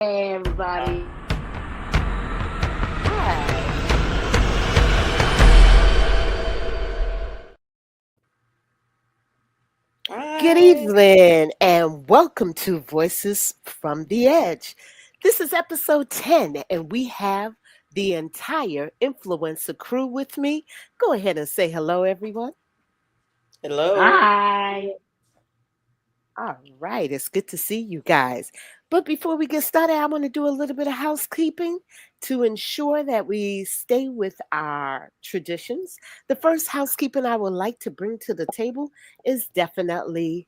Hey, everybody. Hi. Good Hi. evening and welcome to Voices from the Edge. This is episode 10 and we have the entire influencer crew with me. Go ahead and say hello, everyone. Hello. Hi. All right, it's good to see you guys. But before we get started, I want to do a little bit of housekeeping to ensure that we stay with our traditions. The first housekeeping I would like to bring to the table is definitely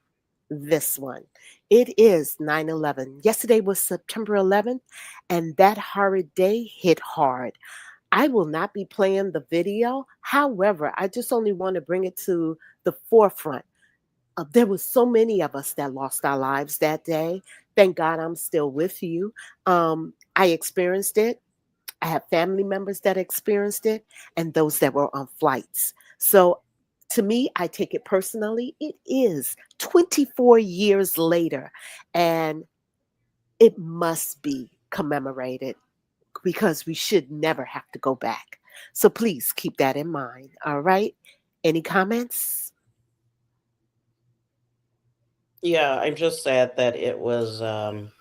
this one. It is 9/11. Yesterday was September 11th, and that horrid day hit hard. I will not be playing the video. However, I just only want to bring it to the forefront. There was so many of us that lost our lives that day. Thank God I'm still with you. I experienced it. I have family members that experienced it and those that were on flights. So to me, I take it personally. It is 24 years later and it must be commemorated because we should never have to go back. So please keep that in mind. All right. Any comments? Yeah, I'm just sad that it wasn't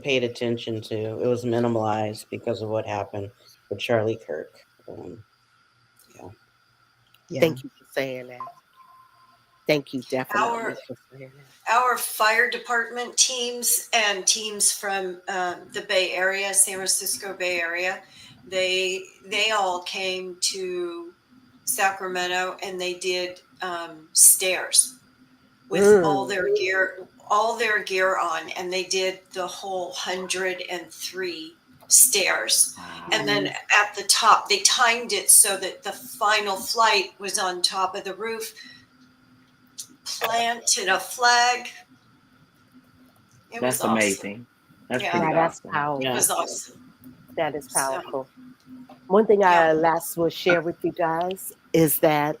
paid attention to. It was minimalized because of what happened with Charlie Kirk. Yeah. Yeah. Thank you for saying that. Thank you definitely Our for saying that. our fire department teams and teams from the Bay Area, San Francisco Bay Area, they all came to Sacramento and they did stairs with Mm. all their gear on, and they did the whole 103 stairs. And then at the top, they timed it so that the final flight was on top of the roof, planted a flag. It That's was awesome. amazing. That's Yeah, pretty Now that's awesome. it Yeah. was powerful. awesome. That is So, powerful. One thing yeah. I last will share with you guys is that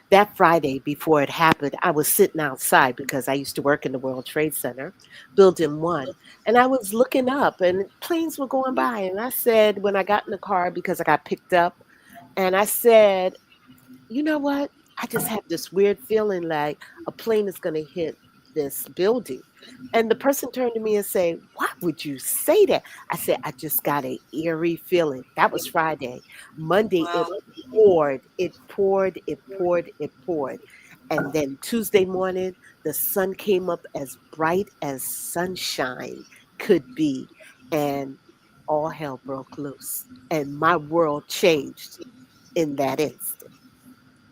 that Friday before it happened, I was sitting outside because I used to work in the World Trade Center, Building One, and I was looking up and planes were going by, and I said when I got in the car because I got picked up, and I said, you know what? I just have this weird feeling like a plane is going to hit this building. And the person turned to me and said, why would you say that? I said, I just got an eerie feeling. That was Friday. Monday, Wow. it poured, it poured, it poured. And then Tuesday morning, the sun came up as bright as sunshine could be. And all hell broke loose. And my world changed in that instant.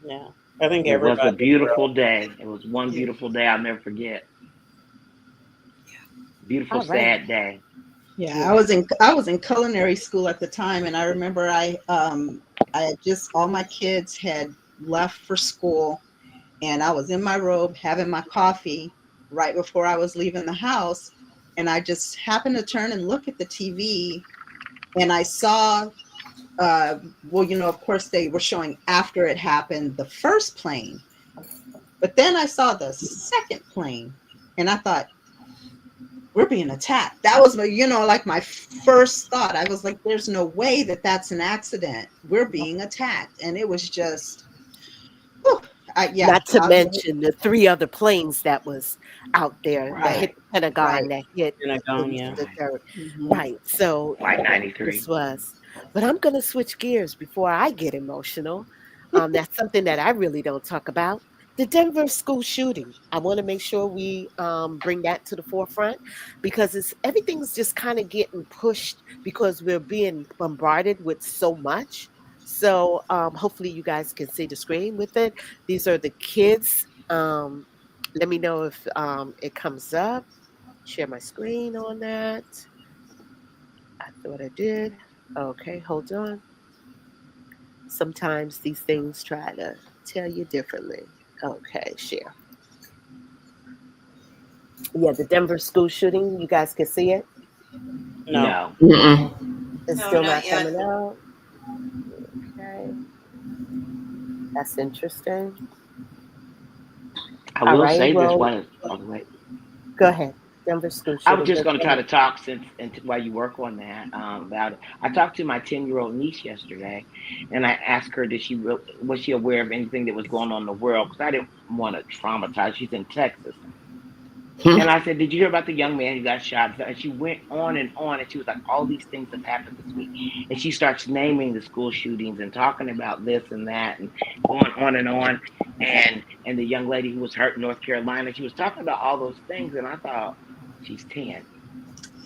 Yeah. I think It was a everybody in the beautiful world. day. It was one Yeah. beautiful day I'll never forget. Beautiful, All right. sad day. Yeah, Yeah. I was in culinary school at the time, and I remember I had just all my kids had left for school, and I was in my robe having my coffee right before I was leaving the house, and I just happened to turn and look at the TV, and I saw well, of course they were showing after it happened the first plane, but then I saw the second plane, and I thought, we're being attacked. That was my, like my first thought. I was like, there's no way that that's an accident. We're being attacked. And it was just, whew, yeah. Not to mention the three other planes that was out there that Right, hit the Pentagon, right. that hit Pentagon, yeah. the third. Hmm. Right. So Flight 93. this was, but I'm going to switch gears before I get emotional. That's something that I really don't talk about. The Denver school shooting. I want to make sure we bring that to the forefront because everything's just kind of getting pushed because we're being bombarded with so much. So hopefully you guys can see the screen with it. These are the kids. Let me know if it comes up. Share my screen on that. I thought I did. Okay, hold on. Sometimes these things try to tell you differently. Okay, share. Yeah, the Denver school shooting. You guys can see it. No. No. It's No, still not not yet. coming out. Okay, that's interesting. I All will right, say this well, one. Oh, wait. go ahead. Denver school I was shooting. just going to try to talk while you work on that about it. I talked to my 10-year-old niece yesterday, and I asked her, was she aware of anything that was going on in the world? Because I didn't want to traumatize. She's in Texas. And I said, did you hear about the young man who got shot? And she went on, and she was like, all these things have happened this week. And she starts naming the school shootings and talking about this and that and going on and on. And the young lady who was hurt in North Carolina, she was talking about all those things. And I thought, she's 10.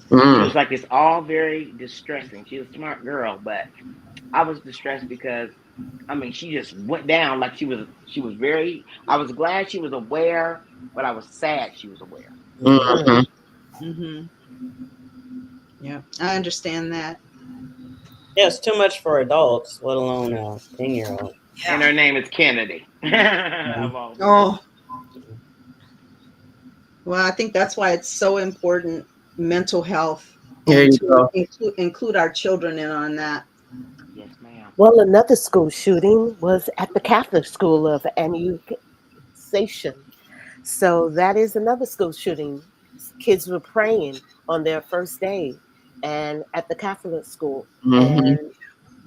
She was like, it's all very distressing. She's a smart girl, but I was distressed because, I mean, she just went down like she was very, I was glad she was aware, but I was sad she was aware. Mm-hmm. Yeah, I understand that. Yeah, it's too much for adults, let alone a 10-year-old. Yeah. And her name is Kennedy. Oh. Well, I think that's why it's so important, mental health, and to include our children in on that. Yes, ma'am. Well, another school shooting was at the Catholic School of Annexation. So that is another school shooting. Kids were praying on their first day and at the Catholic school, and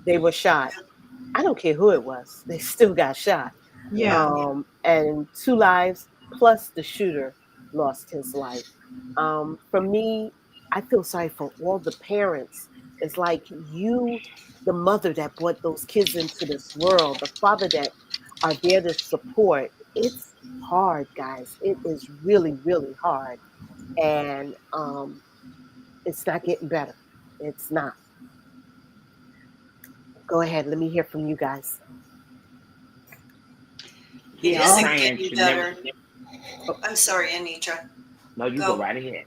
they were shot. I don't care who it was. They still got shot. Yeah. And 2 lives plus the shooter lost his life. For me, I feel sorry for all the parents. It's like you, the mother that brought those kids into this world, the father that are there to support. It's hard, guys. It is really, really hard. And it's not getting better. It's not. Go ahead. Let me hear from you guys. It Yeah, isn't Brian getting should better. never- I'm sorry, Anitra. No, you go right ahead.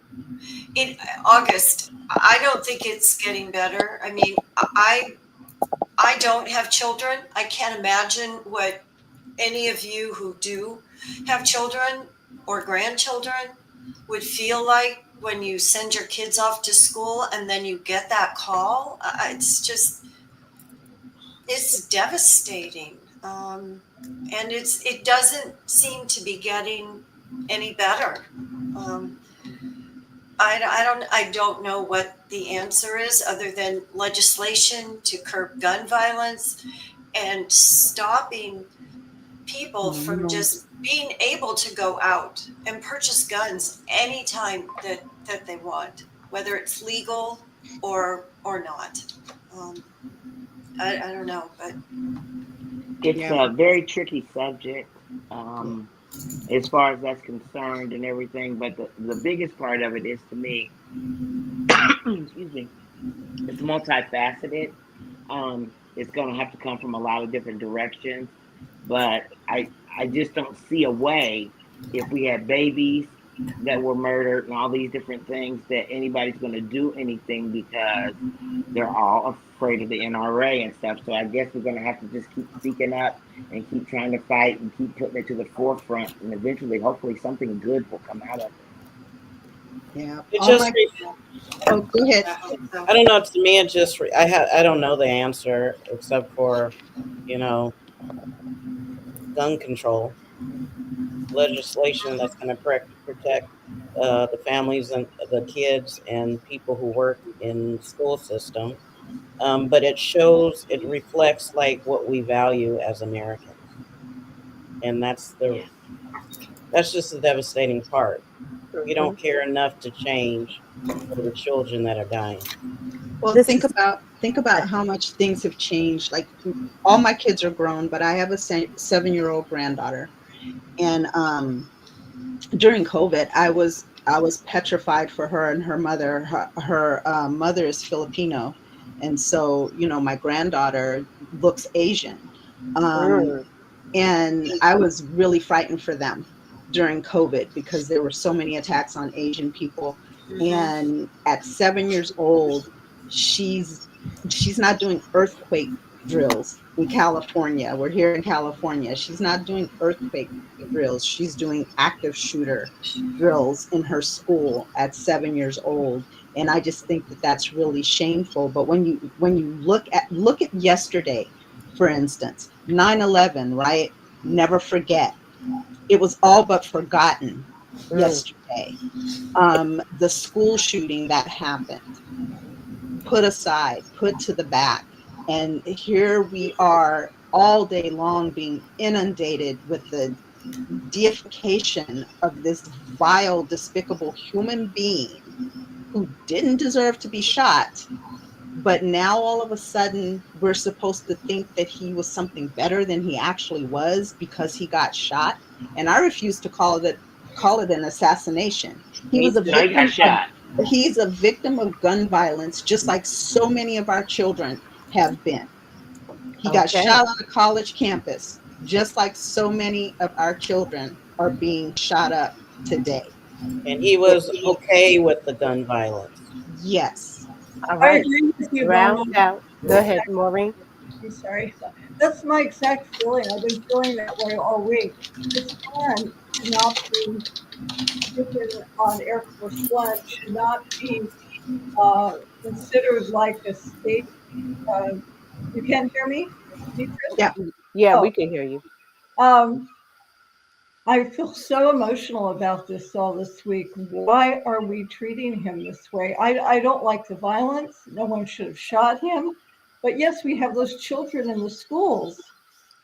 In August, I don't think it's getting better. I mean, I don't have children. I can't imagine what any of you who do have children or grandchildren would feel like when you send your kids off to school and then you get that call. It's devastating. And it doesn't seem to be getting any better. I don't know what the answer is other than legislation to curb gun violence and stopping people from just being able to go out and purchase guns anytime that they want, whether it's legal or not. I don't know, but It's a very tricky subject as far as that's concerned and everything. But the biggest part of it is, to me, excuse me, it's multifaceted. It's going to have to come from a lot of different directions. But I just don't see a way, if we had babies that were murdered and all these different things, that anybody's going to do anything, because they're all afraid of the NRA and stuff. So I guess we're going to have to just keep speaking up and keep trying to fight and keep putting it to the forefront, and eventually, hopefully, something good will come out of it. Yeah. Oh, go ahead. I don't know. To me, it just I don't know the answer except for, gun control legislation that's going to protect the families and the kids and people who work in the school system. But it reflects like what we value as Americans, and that's just the devastating part. We don't care enough to change for the children that are dying. Well, think about how much things have changed. Like, all my kids are grown, but I have a 7-year-old granddaughter, and during COVID, I was petrified for her and her mother. Her mother is Filipino, and so my granddaughter looks Asian, and I was really frightened for them during COVID because there were so many attacks on Asian people. And at 7 years old, she's not doing earthquake drills in California. We're here in California. She's not doing earthquake drills. She's doing active shooter drills in her school at 7 years old. And I just think that that's really shameful. But when you look at yesterday, for instance, 9/11, right? Never forget. It was all but forgotten yesterday. day. The school shooting that happened, put aside, put to the back. And here we are all day long being inundated with the deification of this vile, despicable human being who didn't deserve to be shot. But now all of a sudden, we're supposed to think that he was something better than he actually was because he got shot. And I refuse to call it an assassination. He was He, a no, he got victim of shot. he's a victim of gun violence, just like so many of our children have been. He got Okay. shot on a college campus, just like so many of our children are being shot up today. And he It, was okay with the gun violence. yes. All I right. agree with you, Round Velma. out. Go ahead, Maureen. I'm sorry. That's my exact feeling. I've been feeling that way all week. His son should not be taken on Air Force One, should not be considered like a state. Uh, you can't hear me, Demetrius? Yeah. Yeah, Oh, we can hear you. um, I feel so emotional about this all this week. Why are we treating him this way? I don't like the violence. No one should have shot him. But yes, we have those children in the schools.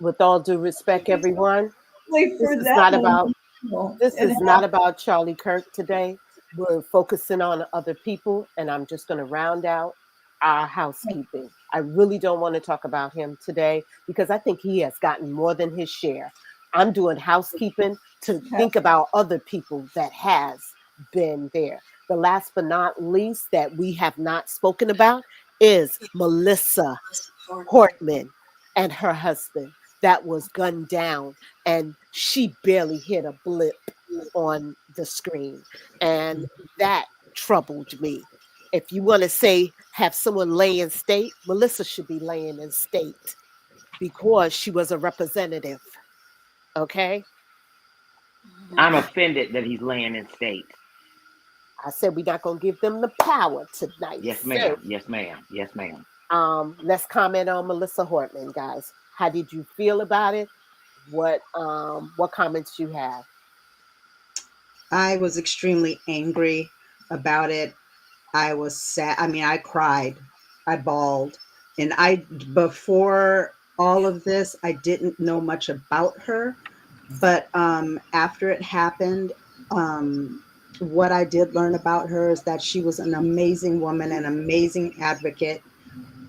With all due respect, everyone, Like this for is that not about emotional this and is not about Charlie Kirk today. We're focusing on other people, and I'm just going to round out our housekeeping. I really don't want to talk about him today because I think he has gotten more than his share. I'm doing housekeeping to how think about other people that has been there. The last but not least that we have not spoken about is Melissa Hortman and her husband that was gunned down, and she barely hit a blip on the screen. And that troubled me. If you want to say have someone lay in state, Melissa should be laying in state because she was a representative. Okay. I'm offended that he's laying in state. I said we're not going to give them the power tonight. Yes, So ma'am. Yes, ma'am. Yes, ma'am. let's comment on Melissa Hortman, guys. How did you feel about it? What comments you have? I was extremely angry about it. I was sad. I mean, I cried, I bawled. And before all of this, I didn't know much about her. But after it happened, what I did learn about her is that she was an amazing woman, an amazing advocate.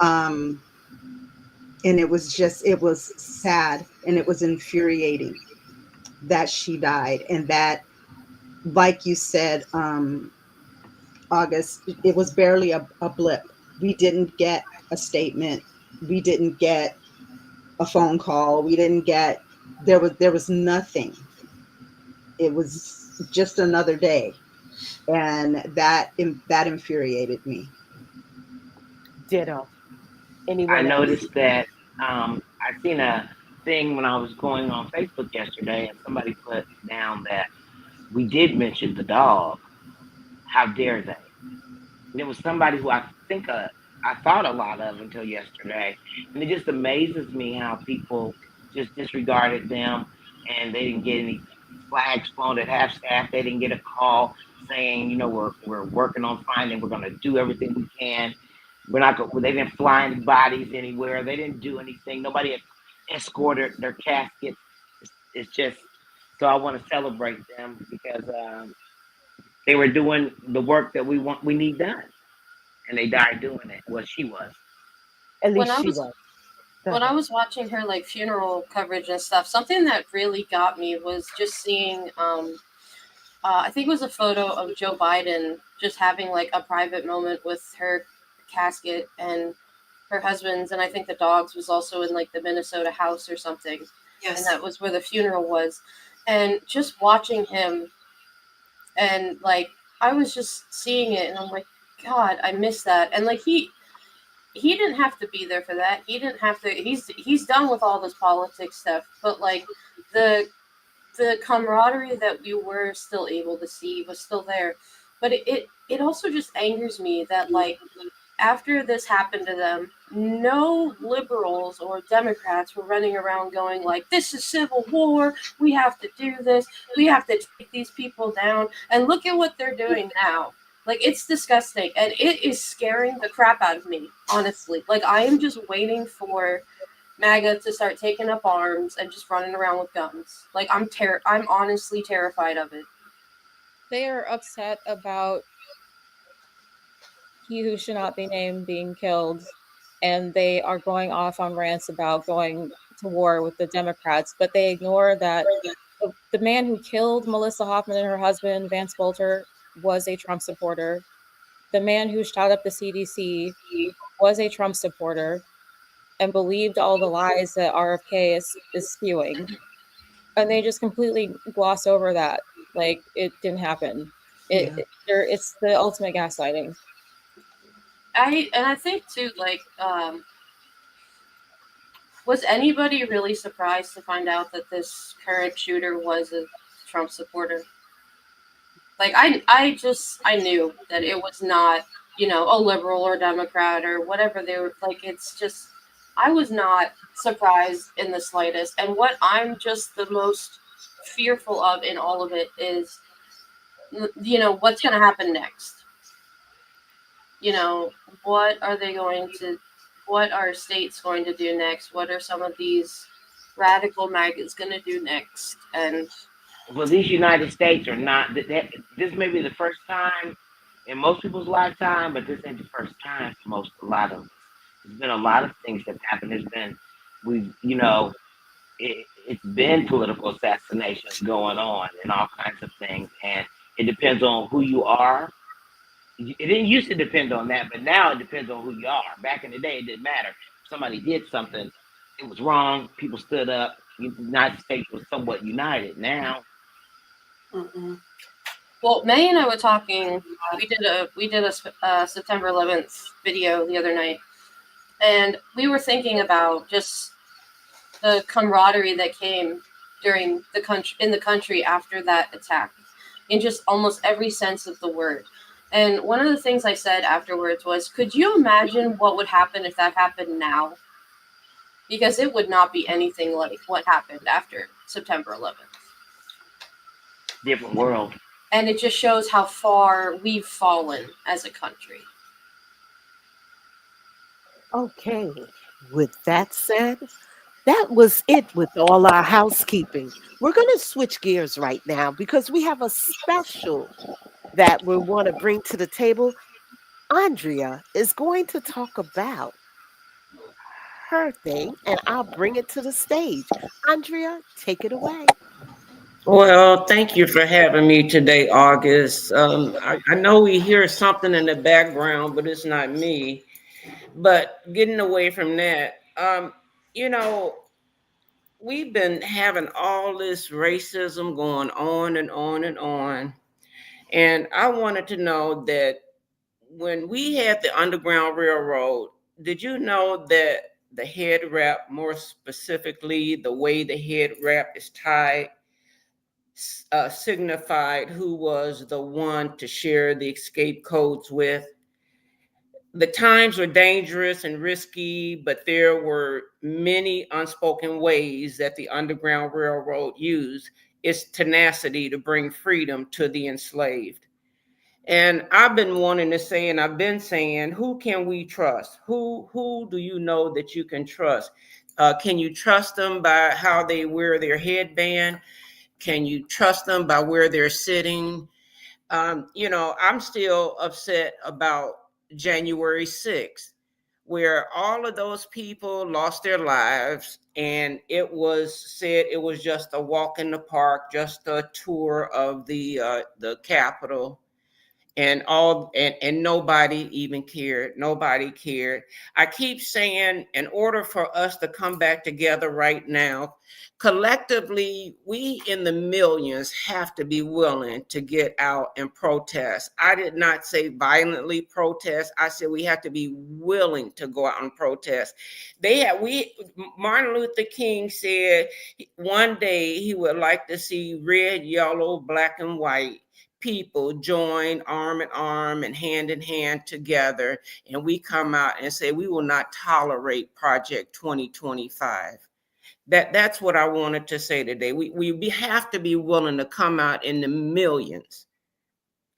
Um, and it was sad and it was infuriating that she died. And that, like you said, August, it was barely a blip. We didn't get a statement. We didn't get a phone call. We didn't get, there was nothing. It was just another day. And that infuriated me. Ditto. I Anyone else? noticed that I seen a thing when I was going on Facebook yesterday, and somebody put down that we did mention the dog. How dare they? And it was somebody who I think I thought a lot of until yesterday, and it just amazes me how people just disregarded them, and they didn't get any flags flown at half staff. They didn't get a call saying, you know, we're working on finding. We're going to do everything we can. We're not. They didn't fly any bodies anywhere. They didn't do anything. Nobody had escorted their caskets. It's just so I want to celebrate them because they were doing the work that we need done, and they died doing it. Well, she was. At when least I she was was. Go when I ahead. was watching her like funeral coverage and stuff, something that really got me was just seeing I think it was a photo of Joe Biden just having like a private moment with her casket and her husband's, and I think the dogs was also in like the Minnesota house or something, and Yes. that was where the funeral was, and just watching him and like I was just seeing it and I'm like, God, I miss that. And like he didn't have to be there for that. He didn't have to. He's done with all this politics stuff. But like the the camaraderie that we were still able to see was still there. But it also just angers me that like after this happened to them, no liberals or Democrats were running around going like, "This is civil war. We have to do this. We have to take these people down." And look at what they're doing now. Like, it's disgusting, and it is scaring the crap out of me, honestly. Like, I am just waiting for MAGA to start taking up arms and just running around with guns. Like, I'm honestly terrified of it. They are upset about he who should not be named being killed, and they are going off on rants about going to war with the Democrats, but they ignore that the man who killed Melissa Hoffman and her husband, Vance Bolter, was a Trump supporter. The man who shot up the CDC was a Trump supporter and believed all the lies that RFK is spewing. And they just completely gloss over that. Like, it didn't happen. It's the ultimate gaslighting. I think too, like, was anybody really surprised to find out that this current shooter was a Trump supporter? Like, I knew that it was not, a liberal or Democrat or whatever they were. Like, it's just, I was not surprised in the slightest. And what I'm just the most fearful of in all of it is, what's going to happen next? What are they going to, what are states going to do next? What are some of these radical MAGAs going to do next? And Well, these United States are not. This may be the first time in most people's lifetime, but this ain't the first time for a lot of. There's been a lot of things that happened. There's been, it's been political assassinations going on and all kinds of things, and it depends on who you are. It didn't used to depend on that, but now it depends on who you are. Back in the day, it didn't matter. If somebody did something, it was wrong. People stood up. The United States was somewhat united. Now, well, May and I were talking. We did a September 11th video the other night, and we were thinking about just the camaraderie that came during the country after that attack, in just almost every sense of the word. And one of the things I said afterwards was, could you imagine what would happen if that happened now? Because it would not be anything like what happened after September 11th. different world. And it just shows how far we've fallen as a country. Okay, with that said, that was it with all our housekeeping. We're going to switch gears right now because we have a special that we want to bring to the table. Andrea is going to talk about her thing, and I'll bring it to the stage. Andrea, take it away. Well, thank you for having me today, August. I know we hear something in the background, but it's not me. But getting away from that, you know, we've been having all this racism going on and on and on. And I wanted to know that when we had the Underground Railroad, did you know that the head wrap, more specifically, the way the head wrap is tied, signified who was the one to share the escape codes with? The times were dangerous and risky, but there were many unspoken ways that the Underground Railroad used its tenacity to bring freedom to the enslaved. And I've been wanting to say, and I've been saying, who can we trust? Who do you know that you can trust? Can you trust them by how they wear their headband? Can you trust them by where they're sitting? I'm still upset about January 6th, where all of those people lost their lives, and it was said it was just a walk in the park, just a tour of the Capitol, and nobody even cared. Nobody cared. I keep saying, in order for us to come back together right now, collectively, we in the millions have to be willing to get out and protest. I did not say violently protest. I said we have to be willing to go out and protest. Martin Luther King said one day he would like to see red, yellow, black, and white people join arm in arm and hand together, and we come out and say we will not tolerate Project 2025. That's what I wanted to say today. We have to be willing to come out in the millions.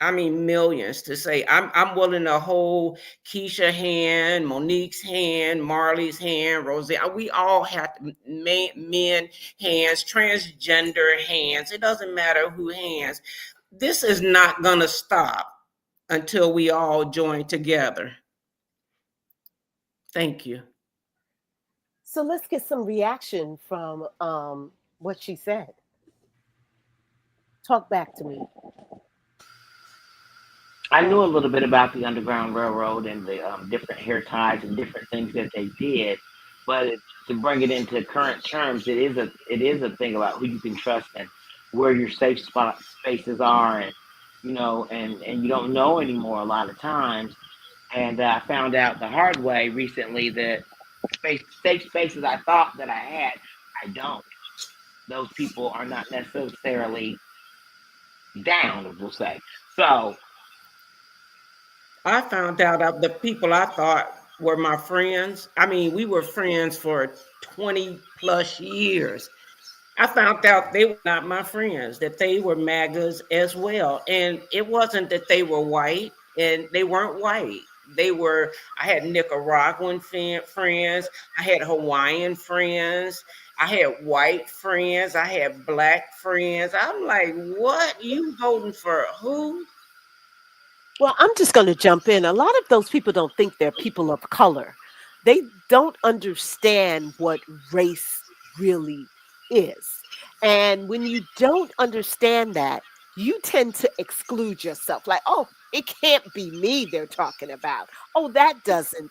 I mean millions, to say I'm willing to hold Keisha's hand, Monique's hand, Marley's hand, Roseanne. We all have to, men hands, transgender hands. It doesn't matter who hands. This is not gonna stop until we all join together. Thank you. So let's get some reaction from what she said. Talk back to me. I knew a little bit about the Underground Railroad and the different hair ties and different things that they did, but to bring it into current terms, it is a thing about who you can trust and where your safe spot spaces are, and and you don't know anymore a lot of times. And I found out the hard way recently that safe spaces I thought that I had, I don't. Those people are not necessarily down, we'll say. So I found out of the people I thought were my friends. I mean, we were friends for 20 plus years. I found out they were not my friends, that they were MAGAs as well. And it wasn't that they were white, and they weren't white. I had Nicaraguan friends, I had Hawaiian friends, I had white friends, I had black friends. I'm like, what? You voting for who? Well, I'm just going to jump in. A lot of those people don't think they're people of color. They don't understand what race really is. And when you don't understand that, you tend to exclude yourself. Like, oh, it can't be me they're talking about. Oh, that doesn't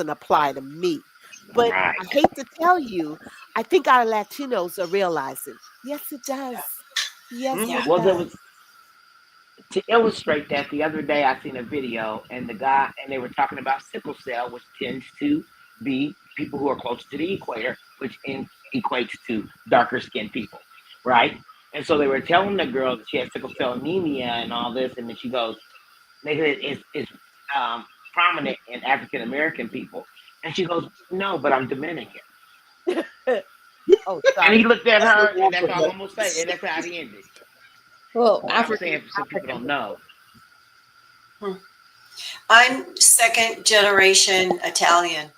apply to me. But right. I hate to tell you, I think our Latinos are realizing, yes, it does. Yes, Mm. it Well, there does. was to illustrate that, the other day I seen a video, and they were talking about sickle cell, which tends to be people who are close to the equator, which equates to darker skinned people, right? And so they were telling the girl that she had sickle cell anemia and all this, and then she goes, they said it's prominent in African American people, and she goes, no, but I'm Dominican. Oh, And he sorry. looked at That's her, the and that's all alphabet. I'm gonna say, and that's how he ended. Well, But I'm African saying some people don't know. I'm second generation Italian,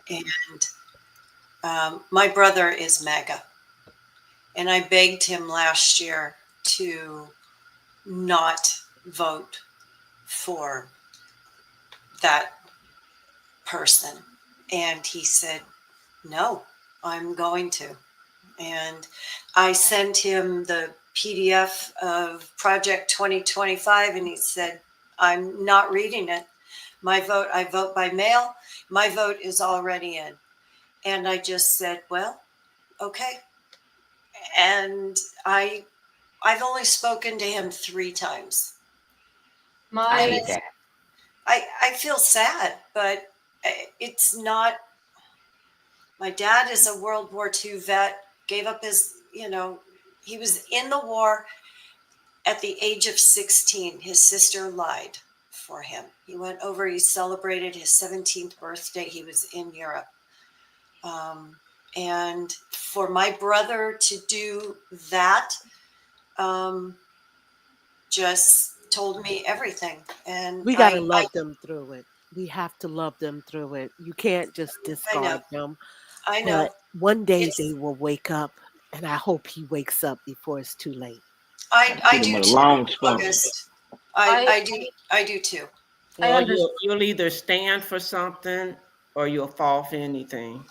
and my brother is MAGA. And I begged him last year to not vote for that person. And he said, no, I'm going to. And I sent him the PDF of Project 2025, and he said, I'm not reading it. I vote by mail. My vote is already in. And I just said, well, okay. And I've only spoken to him 3 times. I My hate that. I feel sad, but it's not. My dad is a World War II vet, gave up he was in the war at the age of 16. His sister lied for him. He went over, he celebrated his 17th birthday. He was in Europe. And for my brother to do that, just told me everything. And We got to love them through it. We have to love them through it. You can't just I know, discard them. I But know. one day they It's will wake up, and I hope he wakes up before it's too late. I Shoot him do with a too, long spoon. August. I I do too. I Well, understand. you'll either stand for something or you'll fall for anything.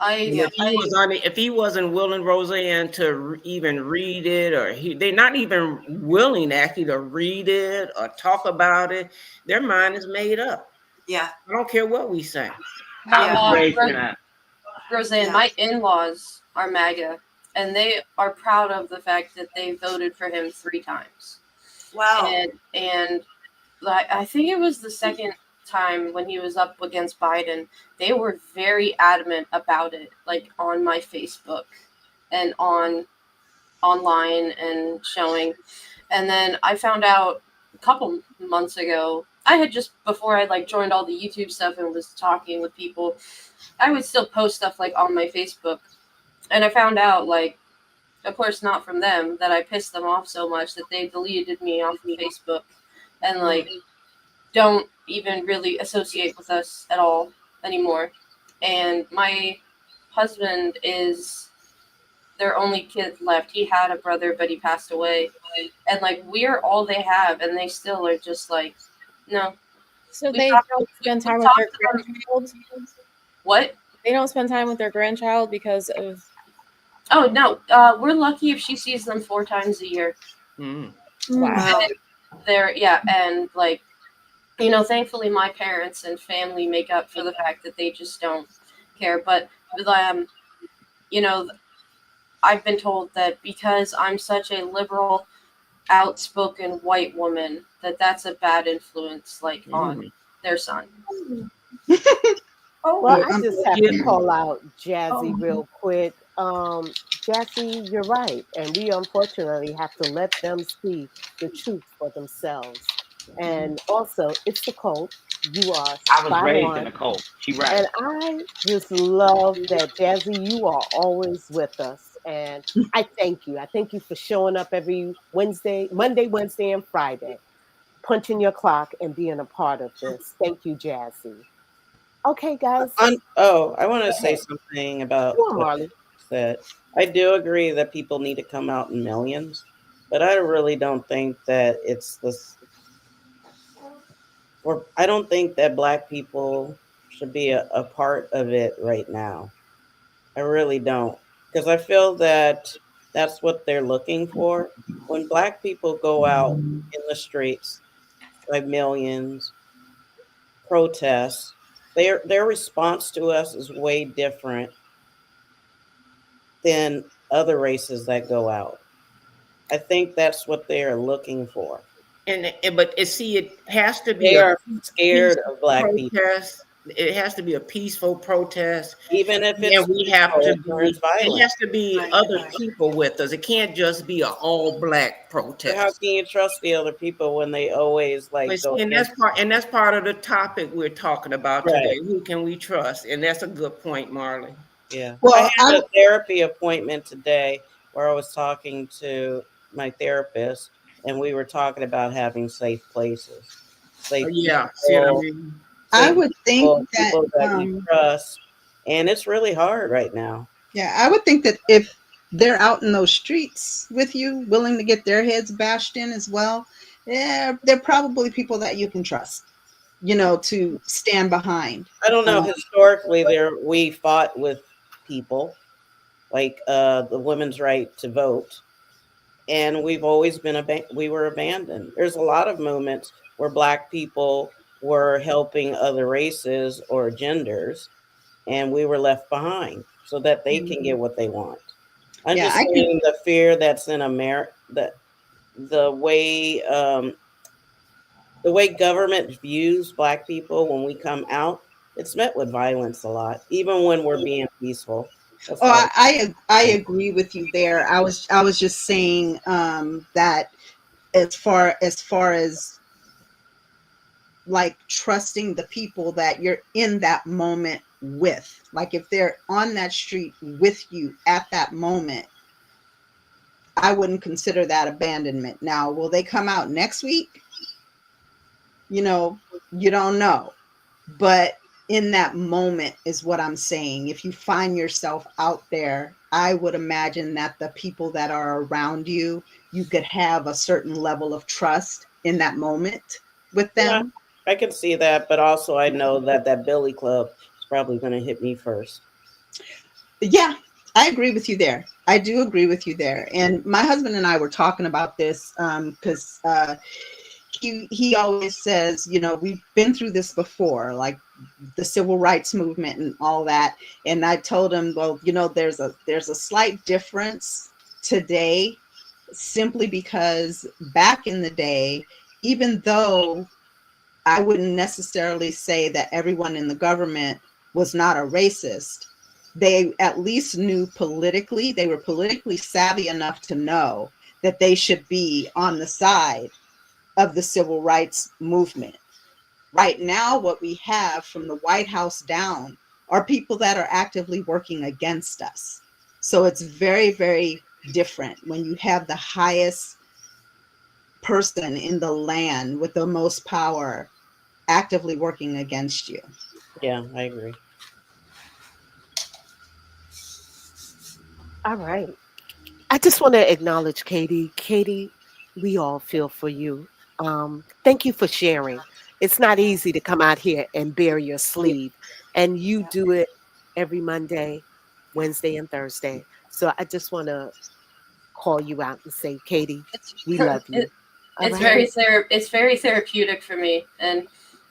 And I Yeah. if he wasn't willing, Roseanne, to even read it, or they're not even willing actually to read it or talk about it, their mind is made up. Yeah. I don't care what we say. I Yeah. was raised in a Roseanne, Yeah. my in-laws are MAGA, and they are proud of the fact that they voted for him 3 times. Wow. And I think it was the second time when he was up against Biden, they were very adamant about it, like on my Facebook and online and showing. And then I found out a couple months ago, I had just, before I like joined all the YouTube stuff and was talking with people, I would still post stuff like on my Facebook. And I found out, like, of course not from them, that I pissed them off so much that they deleted me off of Facebook and like don't even really associate with us at all anymore. And my husband is their only kid left. He had a brother, but he passed away. And like we're all they have, and they still are just like, no. So We they talked, don't spend we time with talked their to them. grandchild? What? They don't spend time with their grandchild because of. Oh no, we're lucky if she sees them 4 times a year. Mm. Wow. And they're and like, you know, thankfully my parents and family make up for the fact that they just don't care. But you know, I've been told that because I'm such a liberal, outspoken white woman, that that's a bad influence, like on their son. Oh, Well, Oh, I just have to call out Jazzy real quick. Jazzy, you're right. And we unfortunately have to let them see the truth for themselves. And also, it's the cult. You are I was spot raised in a on. cult. She right. And I just love that, Jazzy, you are always with us. And I thank you. I thank you for showing up every Monday, Wednesday, and Friday, punching your clock and being a part of this. Thank you, Jazzy. Okay, guys. I want to Go say ahead. something about Come on, what Marley. you said. I do agree that people need to come out in millions, but I really don't think that it's this. Or I don't think that Black people should be a part of it right now. I really don't, because I feel that that's what they're looking for. When Black people go out in the streets by millions, protests, their response to us is way different than other races that go out. I think that's what they are looking for. But see, it has to be They a are scared peaceful of Black people, protest. It has to be a peaceful protest, even if and it's we have peaceful, to it turns be. It violent. has to be other people with us. It can't just be an all Black So how protest. can you trust the other people when they always like But go see, against? and that's part of the topic we're talking about Right. today. Who can we trust? And that's a good point, Marley. Yeah. I well, had a therapy appointment today where I was talking to my therapist and we were talking about having safe places, Oh, safe yeah, see what I people, mean? I safe would think that, people that you trust. And it's really hard right now. yeah, I would think that if they're out in those streets with you, willing to get their heads bashed in as well, yeah, they're probably people that you can trust, you know, to stand behind. I don't know. Historically, we fought with people like the women's right to vote, and we've always been we were abandoned. There's a lot of moments where Black people were helping other races or genders, and we were left behind so that they can get what they want. I'm Yeah, just I can. saying the fear that's in America, the way um, the way government views Black people when we come out, it's met with violence a lot, even when we're being peaceful. That's Oh, all. I agree with you there. I was just saying that as far as like trusting the people that you're in that moment with, like if they're on that street with you at that moment, I wouldn't consider that abandonment. Now, will they come out next week? You know, you don't know. But in that moment is what I'm saying. If you find yourself out there, I would imagine that the people that are around you, you could have a certain level of trust in that moment with Yeah, them. I can see that, but also I know that that Billy Club is probably going to hit me first. Yeah, I agree with you there. I do agree with you there. And my husband and I were talking about this because he always says, you know, we've been through this before, like the civil rights movement and all that. And I told him, well, you know, there's a slight difference today, simply because back in the day, even though I wouldn't necessarily say that everyone in the government was not a racist, they at least knew politically, they were politically savvy enough to know that they should be on the side of the civil rights movement. Right now, what we have from the White House down are people that are actively working against us. So it's very, very different when you have the highest person in the land with the most power actively working against you. Yeah, I agree. All right. I just want to acknowledge Katie. Katie, we all feel for you. Thank you for sharing. It's not easy to come out here and bare your sleeve, and you do it every Monday, Wednesday, and Thursday. So I just want to call you out and say, Katie, It's we love it, you. All right. it's very therapeutic for me. And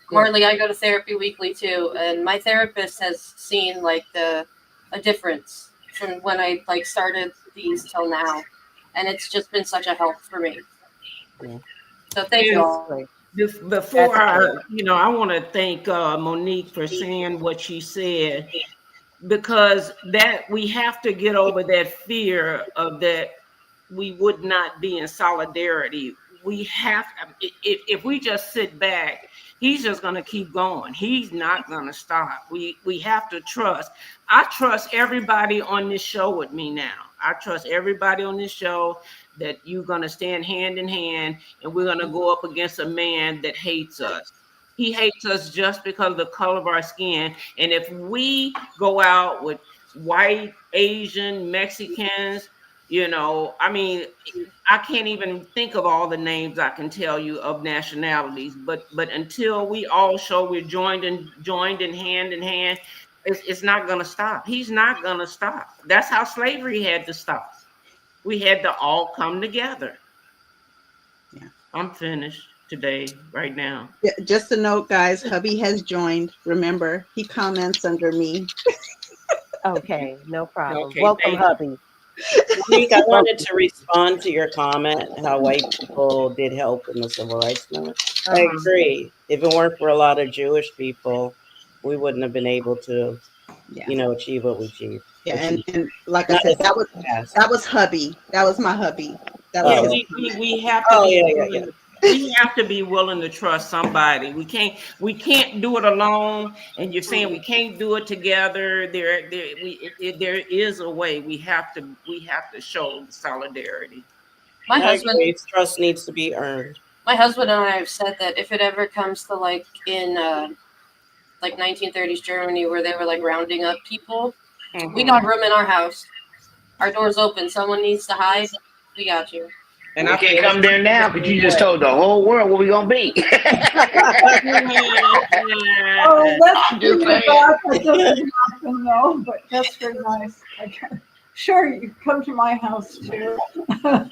Good. Marley, I go to therapy weekly too, and my therapist has seen like a difference from when I like started these till now, and it's just been such a help for me. Yeah. So thank you And That's all. great. before That's great. I want to thank Monique for saying what she said, because that we have to get over that fear of that we would not be in solidarity. We have, if we just sit back, he's just going to keep going. He's not going to stop. We have to trust. I trust everybody on this show with me now. I trust everybody on this show that you're going to stand hand in hand, and we're going to go up against a man that hates us. He hates us just because of the color of our skin. And if we go out with white, Asian, Mexicans, I mean, I can't even think of all the names I can tell you of nationalities, but until we all show we're joined in hand, it's not gonna stop. He's not gonna stop. That's how slavery had to stop. We had to all come together. Yeah. I'm finished today, right now. Yeah, just a note, guys, hubby has joined. Remember, he comments under me. Okay, no problem. Okay, Welcome, thank you. hubby. Monique, I wanted Welcome. to respond to your comment how white people did help in the civil rights movement. I Uh-huh. agree. If it weren't for a lot of Jewish people, we wouldn't have been able to, Yeah. achieve what we achieved. Yeah, and like I Not said, as fast. that was hubby. That was my hubby. That was Yeah, Oh, his okay. comment. we have to Oh, be yeah, yeah, willing. We have to be willing to trust somebody. We can't do it alone. And you're saying we can't do it together. There is a way. We have to show solidarity. My I husband, agree. Trust needs to be earned. my husband and I have said that if it ever comes to like in like 1930s Germany where they were like rounding up people, we got room in our house. Our door's open. Someone needs to hide. We got you. And We I can't feel come there the now because you same just way. told the whole world what we gonna be. Oh, let's I'm bring just it saying. back. That doesn't happen though, but that's very nice. Sure, you can come to my house too. And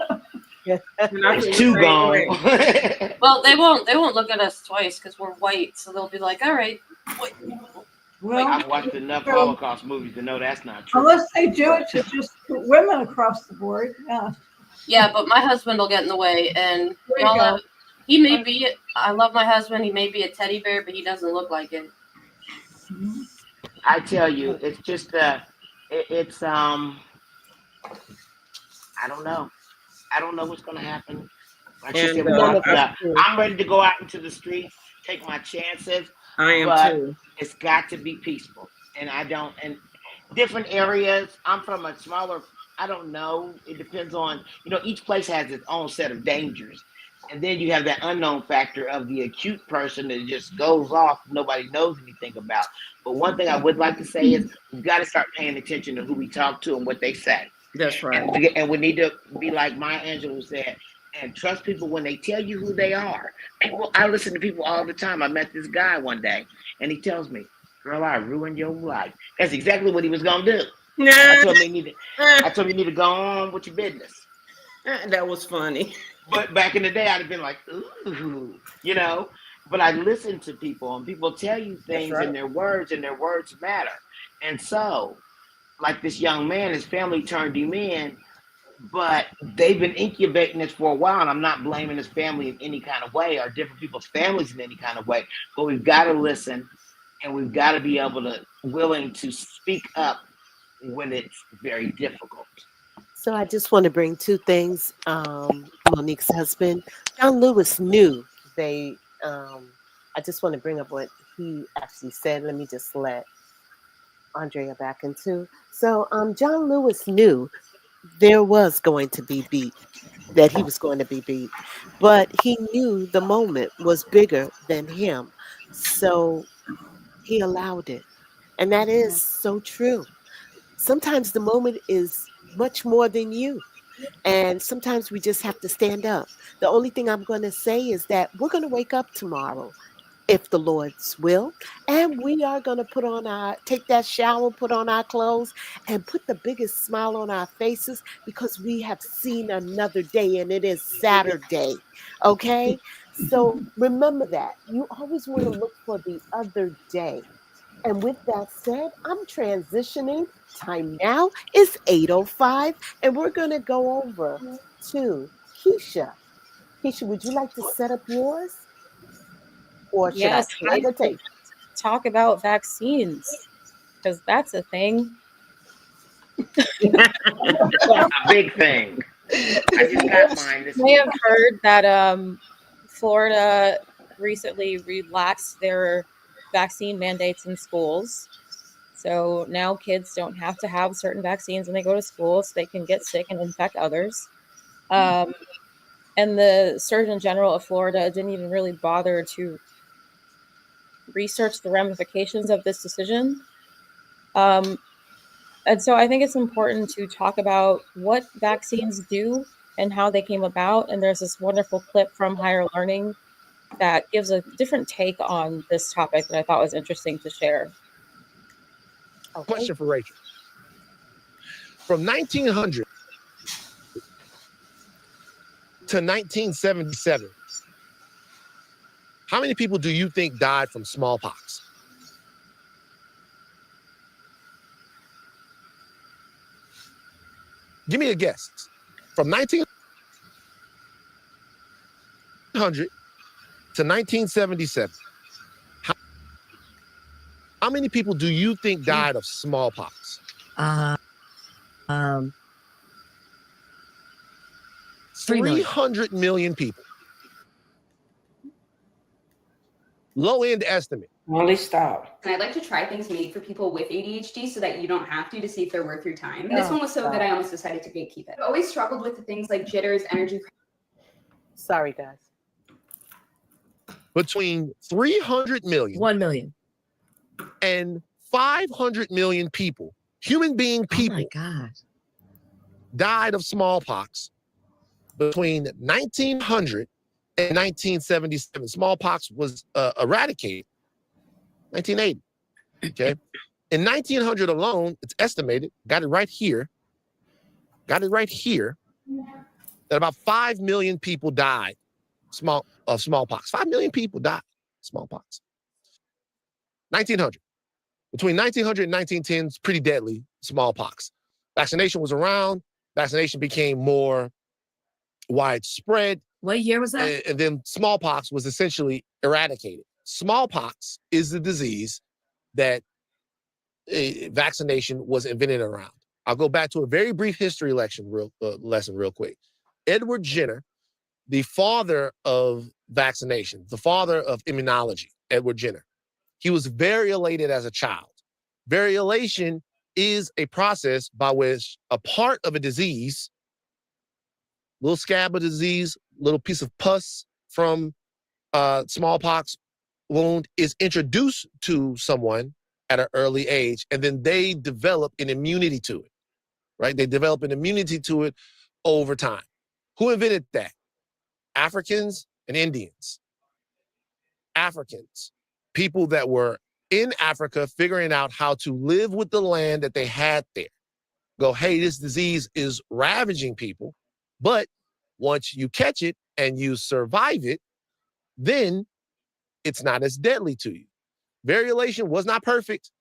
I It's feel the too same gone. way. Well, they won't look at us twice because we're white, so they'll be like, "All right." Well, I've watched enough so Holocaust movies to know that's not true. unless they do it to just put women across the board, yeah. Yeah, but my husband will get in the way, and There you y'all go. know, he may be. I love my husband. He may be a teddy bear, but he doesn't look like it. I tell you, it's just it's I don't know. I don't know what's gonna happen. Like she said, And we None got of us do. I'm ready to go out into the streets, take my chances, I am but too. it's got to be peaceful. And I don't and different areas. I'm from a smaller, I don't know. It depends on, each place has its own set of dangers. And then you have that unknown factor of the acute person that just goes off, nobody knows anything about. But one thing I would like to say is we've got to start paying attention to who we talk to and what they say. That's right. And we need to be like Maya Angelou said, and trust people when they tell you who they are. People, I listen to people all the time. I met this guy one day, and he tells me, "Girl, I ruined your life." That's exactly what he was gonna do. I told him you need to go on with your business. That was funny. But back in the day, I'd have been like, ooh. But I listen to people, and people tell you That's things right. in their words, and their words matter. And so, like this young man, his family turned him in, but they've been incubating this for a while, and I'm not blaming his family in any kind of way or different people's families in any kind of way. But we've got to listen, and we've got to be willing to speak up when it's very difficult. So I just want to bring two things. Monique's husband, John Lewis, knew they. I just want to bring up what he actually said. Let me just let Andrea back into. So John Lewis knew there was going to be beat, that he was going to be beat, but he knew the moment was bigger than him, so he allowed it, and that is so true. Sometimes the moment is much more than you. And sometimes we just have to stand up. The only thing I'm going to say is that we're going to wake up tomorrow if the Lord's will. And we are going to take that shower, put on our clothes, and put the biggest smile on our faces because we have seen another day and it is Saturday. Okay? So remember that. You always want to look for the other day. And with that said, I'm transitioning. Time now is 8:05, and we're going to go over to Keisha. Keisha, would you like to set up yours? Or should I Yes, turn the tape? talk about vaccines because that's a thing. A big thing. I just got mine this You may week. have heard that Florida recently relaxed their vaccine mandates in schools. So now kids don't have to have certain vaccines when they go to school so they can get sick and infect others. And the Surgeon General of Florida didn't even really bother to research the ramifications of this decision. And so I think it's important to talk about what vaccines do and how they came about. And there's this wonderful clip from Higher Learning that gives a different take on this topic that I thought was interesting to share. Okay. Question for Rachel. From 1900 to 1977, how many people do you think died from smallpox? Give me a guess. From 1900 to 1977, how many people do you think died of smallpox? 300 million people. Low-end estimate. Only stop. And I'd like to try things made for people with ADHD so that you don't have to see if they're worth your time. And this one was so good I almost decided to gatekeep it. I've always struggled with the things like jitters, energy. Sorry, guys. Between 300 million, 1 million, and 500 million people, human being people, oh my God, died of smallpox between 1900 and 1977. Smallpox was eradicated 1980. Okay. In 1900 alone, it's estimated, got it right here, that about 5 million people died of smallpox. 5 million people died of smallpox. 1900. Between 1900 and 1910, it's pretty deadly, smallpox. Vaccination was around. Vaccination became more widespread. What year was that? And then smallpox was essentially eradicated. Smallpox is the disease that vaccination was invented around. I'll go back to a very brief history lesson real quick. Edward Jenner, the father of vaccination, the father of immunology, Edward Jenner, he was variolated as a child. Variolation is a process by which a part of a disease, little scab of disease, little piece of pus from smallpox wound is introduced to someone at an early age, and then they develop an immunity to it, right? They develop an immunity to it over time. Who invented that? Africans and Indians. Africans, people that were in Africa figuring out how to live with the land that they had there. Go, hey, this disease is ravaging people, but once you catch it and you survive it, then it's not as deadly to you. Variolation was not perfect.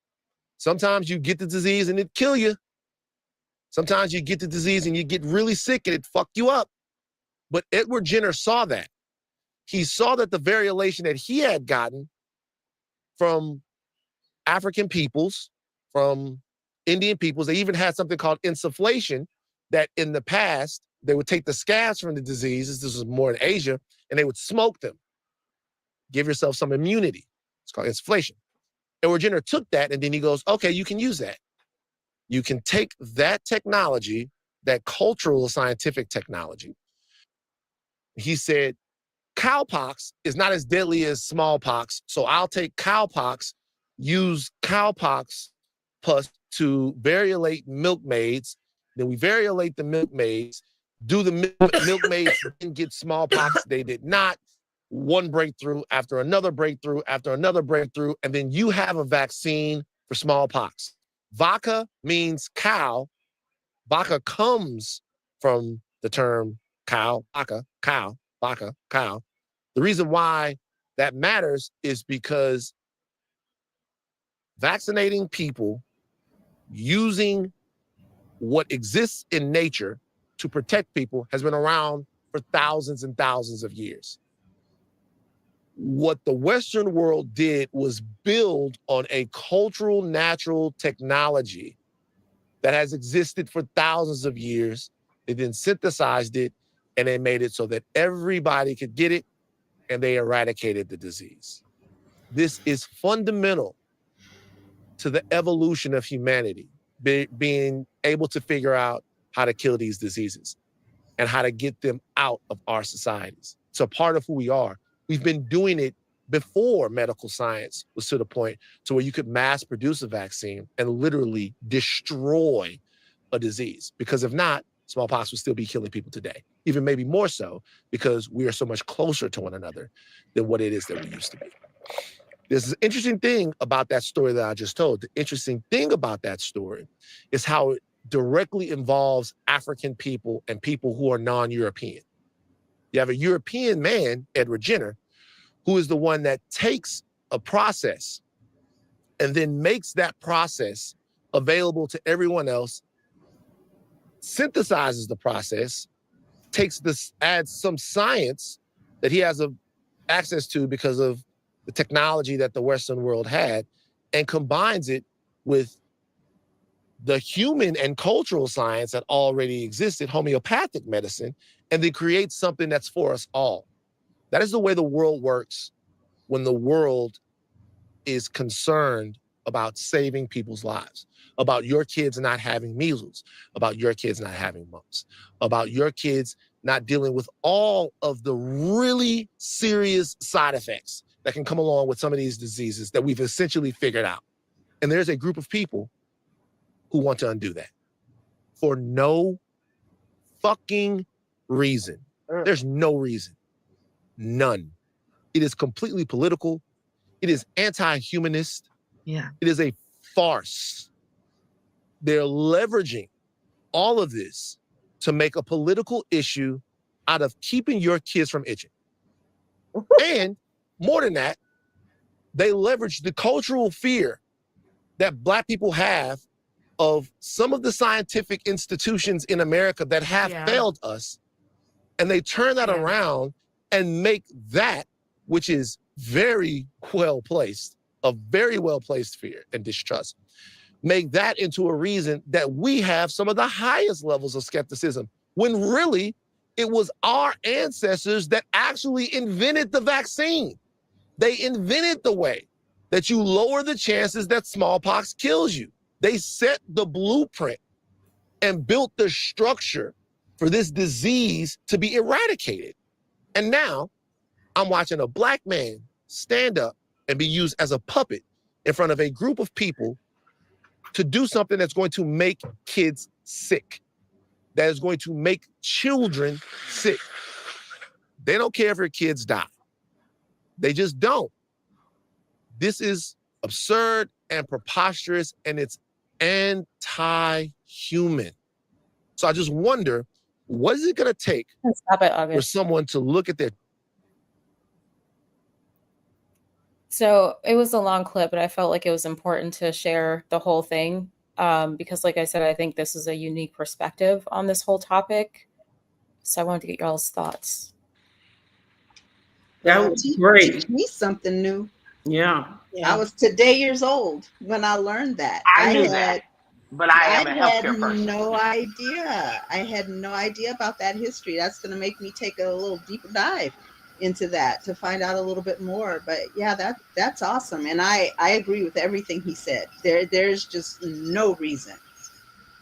Sometimes you get the disease and it kill you. Sometimes you get the disease and you get really sick and it fuck you up. But Edward Jenner saw that. He saw that the variolation that he had gotten from African peoples, from Indian peoples, they even had something called insufflation, that in the past, they would take the scabs from the diseases, this was more in Asia, and they would smoke them. Give yourself some immunity. It's called insufflation. Edward Jenner took that, and then he goes, okay, you can use that. You can take that technology, that cultural scientific technology. He said, cowpox is not as deadly as smallpox, so I'll take cowpox, use cowpox pus to variolate milkmaids. Then we variolate the milkmaids, do the milkmaids didn't get smallpox, they did not. One breakthrough after another breakthrough after another breakthrough, and then you have a vaccine for smallpox. Vaca means cow. Vaca comes from the term cow, vaca, cow, vaca, cow. The reason why that matters is because vaccinating people using what exists in nature to protect people has been around for thousands and thousands of years. What the Western world did was build on a cultural, natural technology that has existed for thousands of years. They then synthesized it and they made it so that everybody could get it, and they eradicated the disease. This is fundamental to the evolution of humanity, being able to figure out how to kill these diseases and how to get them out of our societies. It's a part of who we are. We've been doing it before medical science was to the point to where you could mass produce a vaccine and literally destroy a disease. Because if not, smallpox would still be killing people today. Even maybe more so because we are so much closer to one another than what it is that we used to be. There's an interesting thing about that story that I just told. The interesting thing about that story is how it directly involves African people and people who are non-European. You have a European man, Edward Jenner, who is the one that takes a process and then makes that process available to everyone else, synthesizes the process, takes this, adds some science that he has access to because of the technology that the Western world had, and combines it with the human and cultural science that already existed, homeopathic medicine, and then creates something that's for us all. That is the way the world works when the world is concerned about saving people's lives, about your kids not having measles, about your kids not having mumps, about your kids not dealing with all of the really serious side effects that can come along with some of these diseases that we've essentially figured out. And there's a group of people who want to undo that for no fucking reason. There's no reason. None. It is completely political. It is anti-humanist. Yeah. It is a farce. They're leveraging all of this to make a political issue out of keeping your kids from itching. And more than that, they leverage the cultural fear that Black people have of some of the scientific institutions in America that have failed us. And they turn that around and make that, which is very well-placed, a very well-placed fear and distrust, make that into a reason that we have some of the highest levels of skepticism, when really it was our ancestors that actually invented the vaccine. They invented the way that you lower the chances that smallpox kills you. They set the blueprint and built the structure for this disease to be eradicated. And now I'm watching a Black man stand up and be used as a puppet in front of a group of people to do something that's going to make kids sick, that is going to make children sick. They don't care if your kids die. They just don't. This is absurd and preposterous, and it's anti-human. So I just wonder, what is it going to take for someone to look at their... So it was a long clip, but I felt like it was important to share the whole thing because, like I said, I think this is a unique perspective on this whole topic. So I wanted to get y'all's thoughts. That was great. Teach me something new. Yeah. I was today years old when I learned that. I knew that. but I I am a had healthcare person. no idea. I had no idea about that history. That's going to make me take a little deeper dive into that to find out a little bit more. But yeah, that's awesome, and I agree with everything he said. There's just no reason,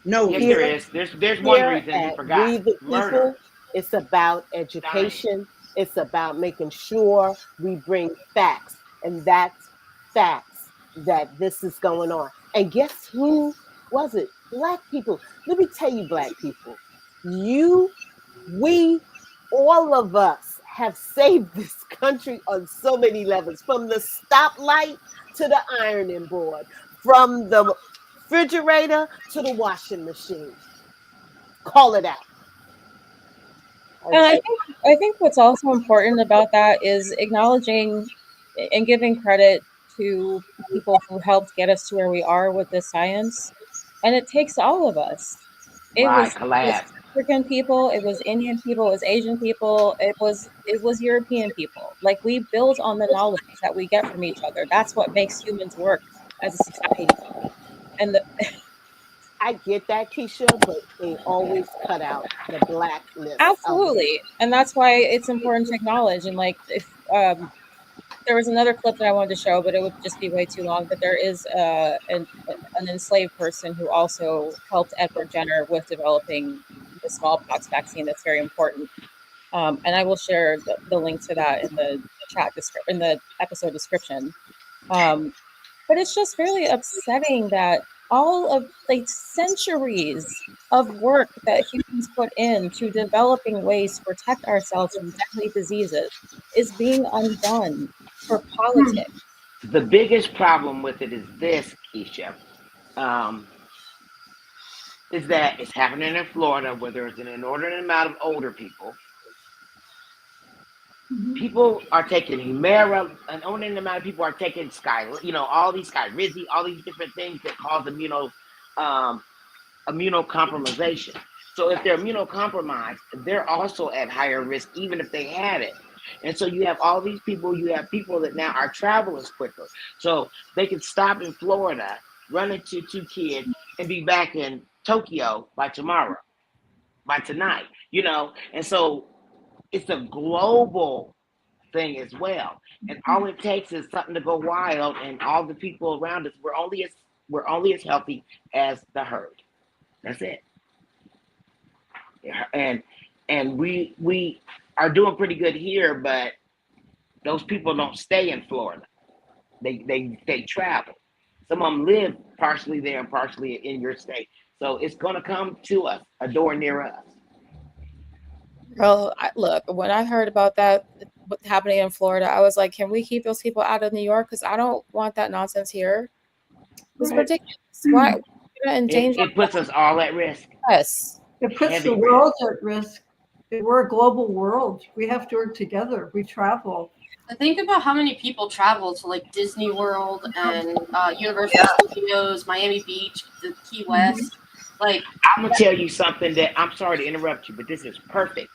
no Yes, there reason. Here, is. There's one here reason he at forgot. We the Murder, People, it's about dying. education. It's about making sure we bring facts. And that's facts that this is going on. And guess who was it? Black people. Let me tell you, Black people, you, we, all of us have saved this country on so many levels, from the stoplight to the ironing board, from the refrigerator to the washing machine. Call it out. And Okay. I think what's also important about that is acknowledging and giving credit to people who helped get us to where we are with this science. And it takes all of us. Right, It was collab. African people, it was Indian people, it was Asian people, it was European people. Like, we build on the knowledge that we get from each other. That's what makes humans work as a society. And I get that, Keisha, but they always cut out the blackness of it. absolutely. And that's why it's important to acknowledge. And like, if there was another clip that I wanted to show, but it would just be way too long. But there is an enslaved person who also helped Edward Jenner with developing the smallpox vaccine. That's very important. And I will share the link to that in the in the episode description. But it's just really upsetting that all of like centuries of work that humans put into developing ways to protect ourselves from deadly diseases is being undone for politics. The biggest problem with it is this, Keisha, um, is that it's happening in Florida where there's an inordinate amount of older people. People are taking Humira, an inordinate amount of people are taking Sky, all these Skyrizi, all these different things that cause um, immunocompromisation. So if they're immunocompromised, they're also at higher risk, even if they had it. And so you have all these people, you have people that now are travelers quicker. So they can stop in Florida, run into two kids, and be back in Tokyo by tomorrow, by tonight, And so it's a global thing as well. And all it takes is something to go wild, and all the people around us, we're only as healthy as the herd. That's it. And we are doing pretty good here, but those people don't stay in Florida. They travel. Some of them live partially there and partially in your state. So it's gonna come to us, a door near us. Well, look, when I heard about that happening in Florida, I was like, can we keep those people out of New York? Because I don't want that nonsense here. This is Right. ridiculous. Why are we gonna endanger It puts us all at risk. us? It puts Heavy the risk. world at risk. We're a global world. We have to work together. We travel. Think about how many people travel to like Disney World and Universal Studios, Miami Beach, the Key West. Like, I'm gonna tell you something that I'm sorry to interrupt you, but this is perfect.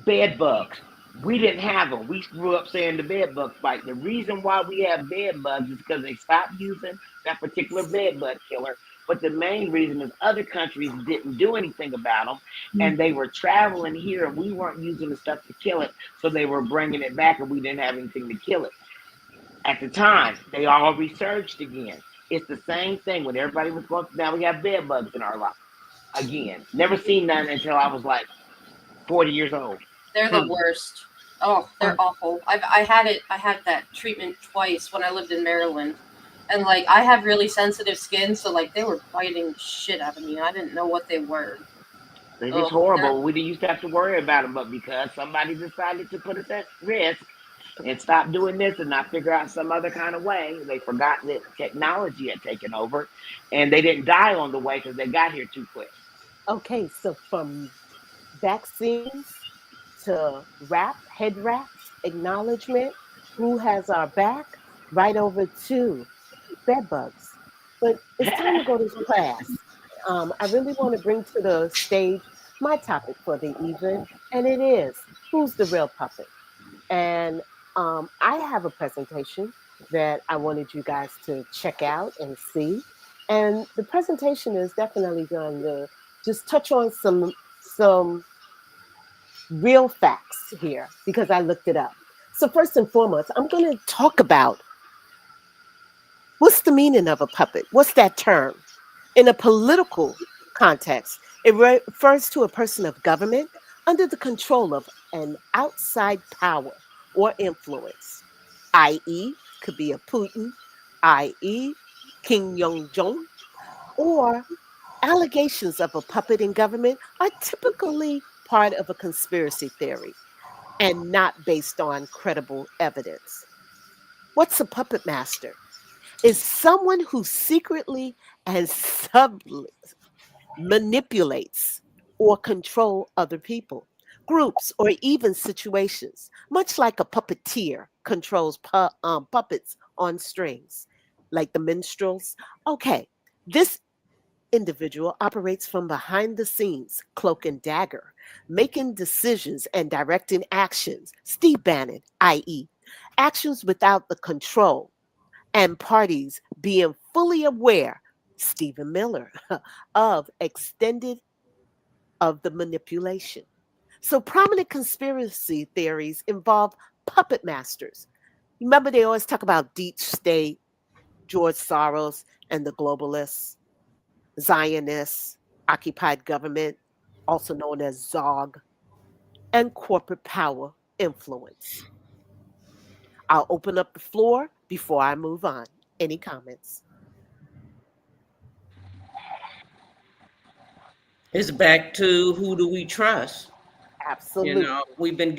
Bed bugs. We didn't have them. We grew up saying the bed bug fight. The reason why we have bed bugs is because they stopped using that particular bed bug killer. But the main reason is other countries didn't do anything about them, and they were traveling here, and we weren't using the stuff to kill it, so they were bringing it back, and we didn't have anything to kill it. At the time, they all resurged again. It's the same thing when everybody was going. Now we have bed bugs in our life again. Never seen none until I was like 40 years old. they're the worst. Oh, they're awful. I had that treatment twice when I lived in Maryland. And like I have really sensitive skin, so like they were biting the shit out of me. I didn't know what they were. They're just Oh, horrible. We didn't used to have to worry about them, but because somebody decided to put us at risk and stop doing this and not figure out some other kind of way, they forgot that technology had taken over, and they didn't die on the way because they got here too quick. Okay, so from vaccines to head wraps, acknowledgement, who has our back, right over to bed bugs. But it's time to go to class. I really want to bring to the stage my topic for the evening, and it is, who's the real puppet? And I have a presentation that I wanted you guys to check out and see. And the presentation is definitely going to just touch on some real facts here because I looked it up. So first and foremost, I'm going to talk about what's the meaning of a puppet? What's that term? In a political context, it refers to a person of government under the control of an outside power or influence, i.e., could be a Putin, i.e., Kim Jong Jong, or allegations of a puppet in government are typically part of a conspiracy theory and not based on credible evidence. What's a puppet master? Is someone who secretly and subtly manipulates or control other people, groups, or even situations, much like a puppeteer controls puppets on strings, like the minstrels. Okay, this individual operates from behind the scenes, cloak and dagger, making decisions and directing actions. Steve Bannon, i.e., actions without the control and parties being fully aware, Stephen Miller, of extended of the manipulation. So prominent conspiracy theories involve puppet masters. Remember, they always talk about deep state, George Soros and the globalists, Zionists, occupied government, also known as ZOG, and corporate power influence. I'll open up the floor before I move on. Any comments? It's back to who do we trust? You Absolutely. know, we've been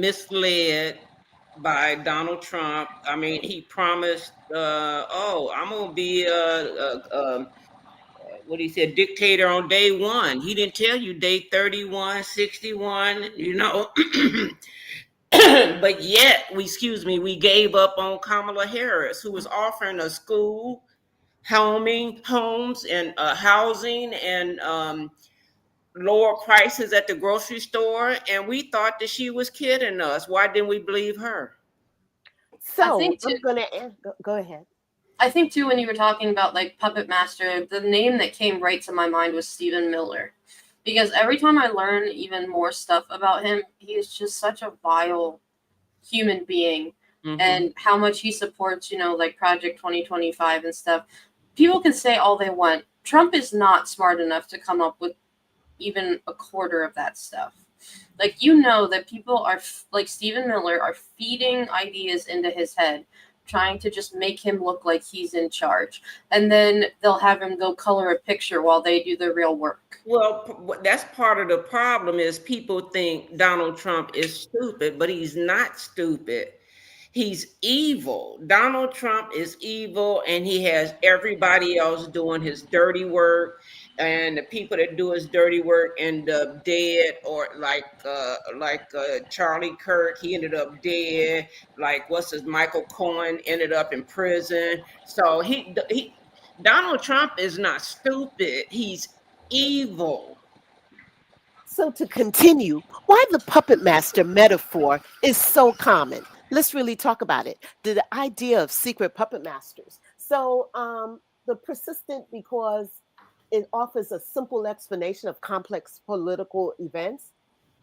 misled by Donald Trump. I mean, he promised, oh, I'm gonna be what he said, dictator on day one. He didn't tell you day 31, 61. You know. But yet, we gave up on Kamala Harris, who was offering us school, homes, and housing, and lower prices at the grocery store, and we thought that she was kidding us. Why didn't we believe her? I So think too. I'm gonna go ahead. I think too when you were talking about like puppet master, the name that came right to my mind was Stephen Miller, because every time I learn even more stuff about him, he is just such a vile human being, and how much he supports, like Project 2025 and stuff. People can say all they want. Trump is not smart enough to come up with even a quarter of that stuff. Like, that people are like Stephen Miller are feeding ideas into his head, trying to just make him look like he's in charge, and then they'll have him go color a picture while they do the real work. Well, that's part of the problem is people think Donald Trump is stupid, but he's not stupid. He's evil. Donald Trump is evil, and he has everybody else doing his dirty work. And the people that do his dirty work end up dead, or like Charlie Kirk, he ended up dead. Like what's his Michael Cohen ended up in prison. So he Donald Trump is not stupid. He's evil. So to continue, why the puppet master metaphor is so common. Let's really talk about it. The idea of secret puppet masters. So the persistent because it offers a simple explanation of complex political events.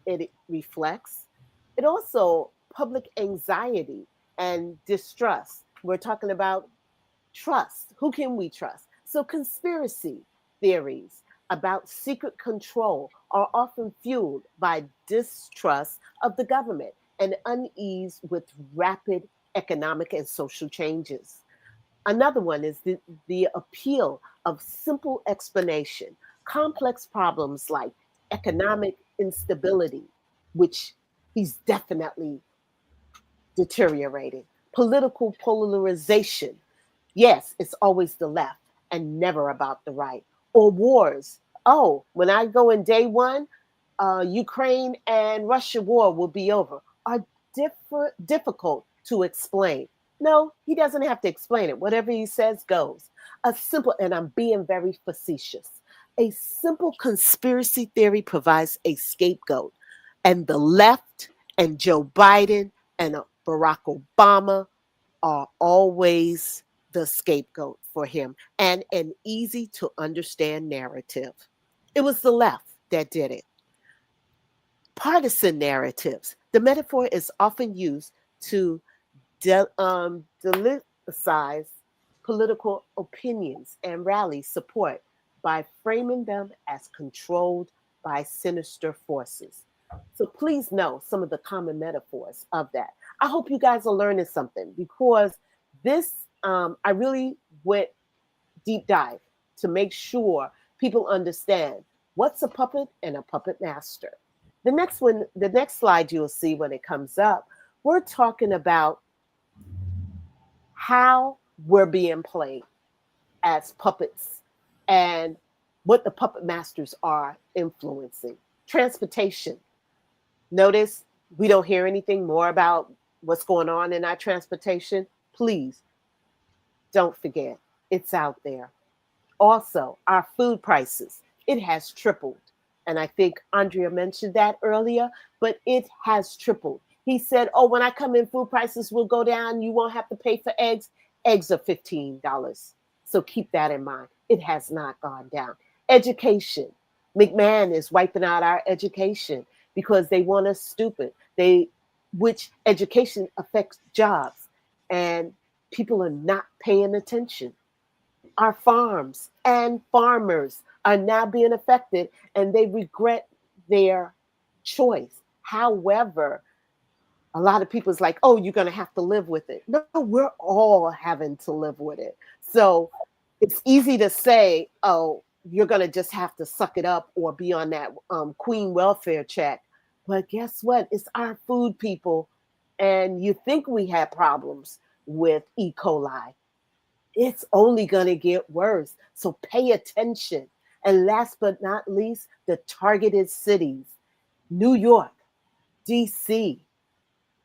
It reflects. It also public anxiety and distrust. We're talking about trust. Who can we trust? So conspiracy theories about secret control are often fueled by distrust of the government and unease with rapid economic and social changes. Another one is the appeal of simple explanation. Complex problems like economic instability, which he's definitely deteriorating, political polarization. Yes, it's always the left and never about the right. Or wars. Oh, when I go in day one, Ukraine and Russia war will be over. Are difficult to explain. No, he doesn't have to explain it. Whatever he says goes. A simple, and I'm being very facetious, a simple conspiracy theory provides a scapegoat. And the left and Joe Biden and Barack Obama are always the scapegoat for him and an easy to understand narrative. It was the left that did it. Partisan narratives. The metaphor is often used to politicize political opinions and rally support by framing them as controlled by sinister forces. So please know some of the common metaphors of that. I hope you guys are learning something because this, I really went deep dive to make sure people understand what's a puppet and a puppet master. The next one, the next slide you'll see when it comes up, we're talking about how we're being played as puppets and what the puppet masters are influencing. Transportation. Notice we don't hear anything more about what's going on in our transportation. Please don't forget, it's out there. Also, our food prices, it has tripled. And I think Andrea mentioned that earlier, but it has tripled. He said, oh, when I come in, food prices will go down. You won't have to pay for eggs. Eggs are $15. So keep that in mind. It has not gone down. Education. McMahon is wiping out our education because they want us stupid. Which education affects jobs. And people are not paying attention. Our farms and farmers are now being affected and they regret their choice. However, a lot of people is like, oh, you're going to have to live with it. No, we're all having to live with it. So it's easy to say, oh, you're going to just have to suck it up or be on that queen welfare check. But guess what? It's our food, people. And you think we had problems with E. coli. It's only going to get worse. So pay attention. And last but not least, the targeted cities, New York, DC,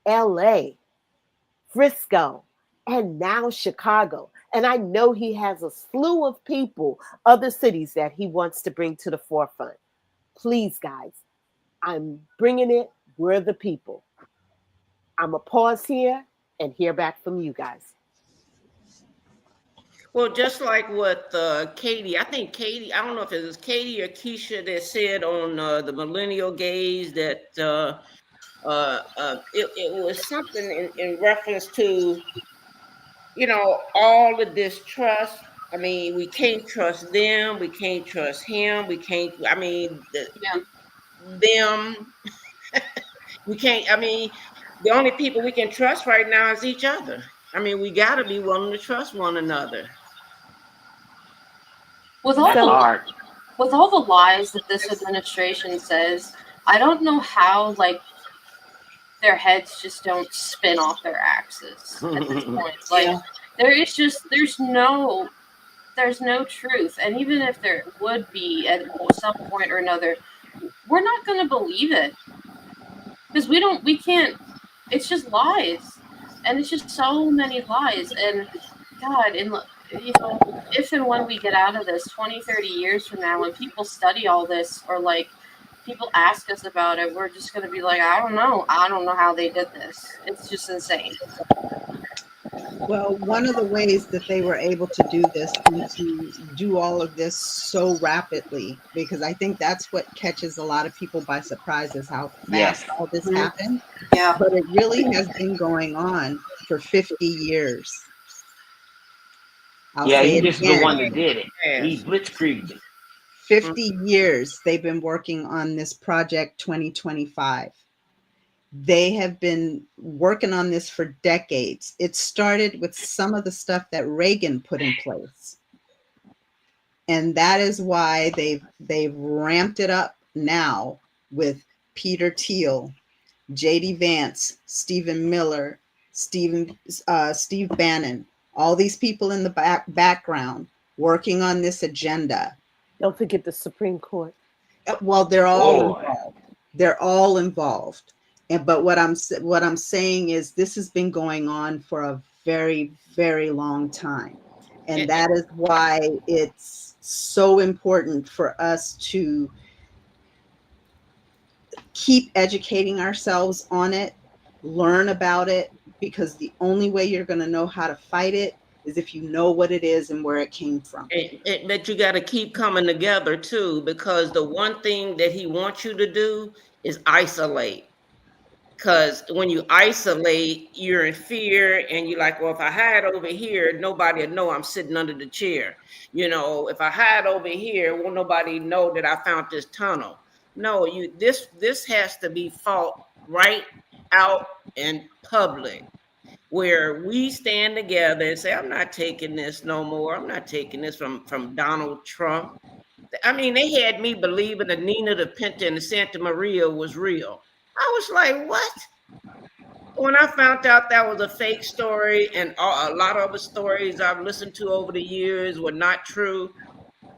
LA, Frisco, and now Chicago. And I know he has a slew of people, other cities that he wants to bring to the forefront. Please, guys, I'm bringing it. We're the people. I'm going to pause here and hear back from you guys. Well, just like what Katie, I think Katie, I don't know if it was Katie or Keisha that said on the Millennial Gaze that it was something in reference to, all the distrust. I mean, we can't trust them. We can't trust him. We can't, I mean, them. We can't, I mean, the only people we can trust right now is each other. I mean, we got to be willing to trust one another. With all the lies that this administration says, I don't know how their heads just don't spin off their axes at this point. There's no truth, and even if there would be at some point or another, we're not going to believe it because we can't. It's just lies, and it's just so many lies. And God, if and when we get out of this 20, 30 years from now, when people study all this or people ask us about it, we're just going to be like, I don't know how they did this. It's just insane. Well, one of the ways that they were able to do this and to do all of this so rapidly, because I think that's what catches a lot of people by surprise, is how fast all this happened. Yeah. But it really has been going on for 50 years. He just the one that did it. He blitzkrieged it. 50 years they've been working on this project 2025. They have been working on this for decades. It started with some of the stuff that Reagan put in place. And that is why they've ramped it up now with Peter Thiel, J.D. Vance, Stephen Miller, Steve Bannon, all these people in the background working on this agenda. Don't forget the Supreme Court. Well, they're all involved. They're all involved. But what I'm saying is this has been going on for a very, very long time. And that is why it's so important for us to keep educating ourselves on it, learn about it, because the only way you're going to know how to fight it is if you know what it is and where it came from. But you got to keep coming together too, because the one thing that he wants you to do is isolate. Because when you isolate, you're in fear, and you're like, well, if I hide over here, nobody will know I'm sitting under the chair. You know, if I hide over here, won't nobody know that I found this tunnel. No, this has to be fought right out in public, where we stand together and say, I'm not taking this no more. I'm not taking this from Donald Trump. I mean, they had me believing the Nina, the Pinta, and the Santa Maria was real. I was like, what? When I found out that was a fake story, and a lot of the stories I've listened to over the years were not true,